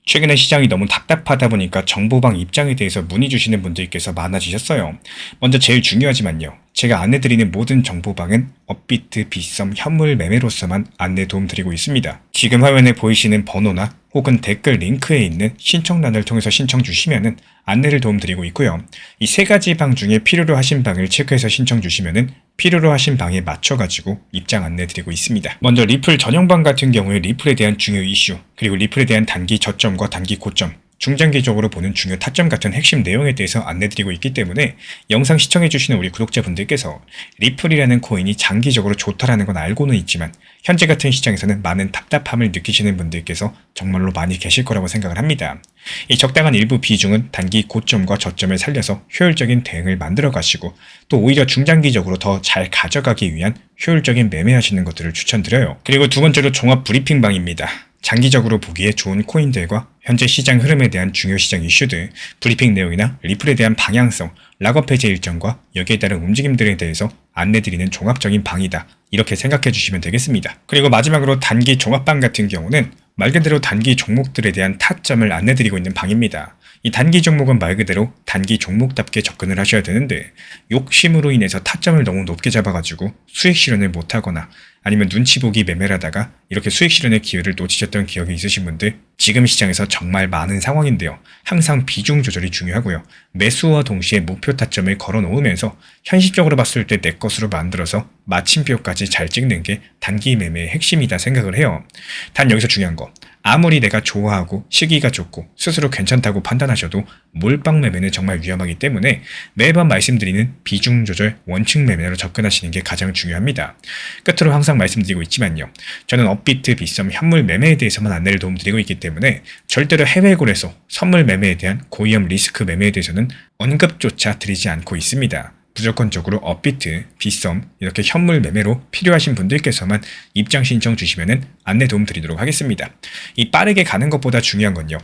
최근에 시장이 너무 답답하다 보니까 정보방 입장에 대해서 문의 주시는 분들께서 많아지셨어요. 먼저 제일 중요하지만요. 제가 안내드리는 모든 정보방은 업비트, 빗썸, 현물 매매로서만 안내 도움드리고 있습니다. 지금 화면에 보이시는 번호나 혹은 댓글 링크에 있는 신청란을 통해서 신청 주시면은 안내를 도움드리고 있고요. 이 세 가지 방 중에 필요로 하신 방을 체크해서 신청 주시면은 필요로 하신 방에 맞춰가지고 입장 안내드리고 있습니다. 먼저 리플 전용방 같은 경우에 리플에 대한 중요 이슈, 그리고 리플에 대한 단기 저점과 단기 고점, 중장기적으로 보는 중요 타점 같은 핵심 내용에 대해서 안내드리고 있기 때문에 영상 시청해주시는 우리 구독자분들께서 리플이라는 코인이 장기적으로 좋다라는 건 알고는 있지만 현재 같은 시장에서는 많은 답답함을 느끼시는 분들께서 정말로 많이 계실 거라고 생각을 합니다. 이 적당한 일부 비중은 단기 고점과 저점을 살려서 효율적인 대응을 만들어 가시고 또 오히려 중장기적으로 더 잘 가져가기 위한 효율적인 매매하시는 것들을 추천드려요. 그리고 두 번째로 종합 브리핑방입니다. 장기적으로 보기에 좋은 코인들과 현재 시장 흐름에 대한 중요 시장 이슈들, 브리핑 내용이나 리플에 대한 방향성, 락업 해제 일정과 여기에 따른 움직임들에 대해서 안내드리는 종합적인 방이다. 이렇게 생각해 주시면 되겠습니다. 그리고 마지막으로 단기 종합방 같은 경우는 말 그대로 단기 종목들에 대한 타점을 안내드리고 있는 방입니다. 이 단기 종목은 말 그대로 단기 종목답게 접근을 하셔야 되는데 욕심으로 인해서 타점을 너무 높게 잡아가지고 수익 실현을 못하거나 아니면 눈치 보기 매매를 하다가 이렇게 수익 실현의 기회를 놓치셨던 기억이 있으신 분들 지금 시장에서 정말 많은 상황인데요. 항상 비중 조절이 중요하고요. 매수와 동시에 목표 타점을 걸어 놓으면서 현실적으로 봤을 때 내 것으로 만들어서 마침표까지 잘 찍는 게 단기 매매의 핵심이다 생각을 해요. 단 여기서 중요한 거 아무리 내가 좋아하고 시기가 좋고 스스로 괜찮다고 판단하셔도 몰빵 매매는 정말 위험하기 때문에 매번 말씀드리는 비중 조절 원칙 매매로 접근하시는 게 가장 중요합니다. 끝으로 항상 말씀드리고 있지만요. 저는 업비트, 빗썸, 현물 매매에 대해서만 안내를 도움드리고 있기 때문에 절대로 해외골에서 선물 매매에 대한 고위험 리스크 매매에 대해서는 언급조차 드리지 않고 있습니다. 무조건적으로 업비트, 빗썸 이렇게 현물 매매로 필요하신 분들께서만 입장 신청 주시면 안내 도움 드리도록 하겠습니다. 이 빠르게 가는 것보다 중요한 건요.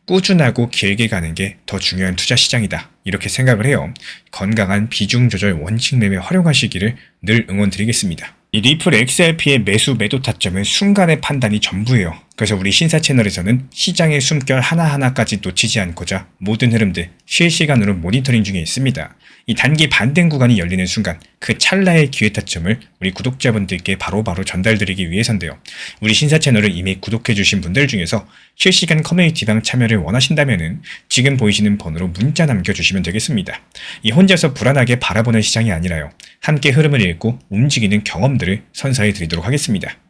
꾸준하고 길게 가는 게 더 중요한 투자 시장이다. 이렇게 생각을 해요. 건강한 비중 조절 원칙 매매 활용하시기를 늘 응원드리겠습니다. 이 리플 XRP의 매수 매도 타점은 순간의 판단이 전부예요. 그래서 우리 신사 채널에서는 시장의 숨결 하나하나까지 놓치지 않고자 모든 흐름들 실시간으로 모니터링 중에 있습니다. 이 단기 반등 구간이 열리는 순간 그 찰나의 기회 타점을 우리 구독자분들께 바로바로 전달드리기 위해서인데요. 우리 신사 채널을 이미 구독해주신 분들 중에서 실시간 커뮤니티방 참여를 원하신다면 지금 보이시는 번호로 문자 남겨주시면 되겠습니다. 이 혼자서 불안하게 바라보는 시장이 아니라요. 함께 흐름을 읽고 움직이는 경험들을 선사해 드리도록 하겠습니다.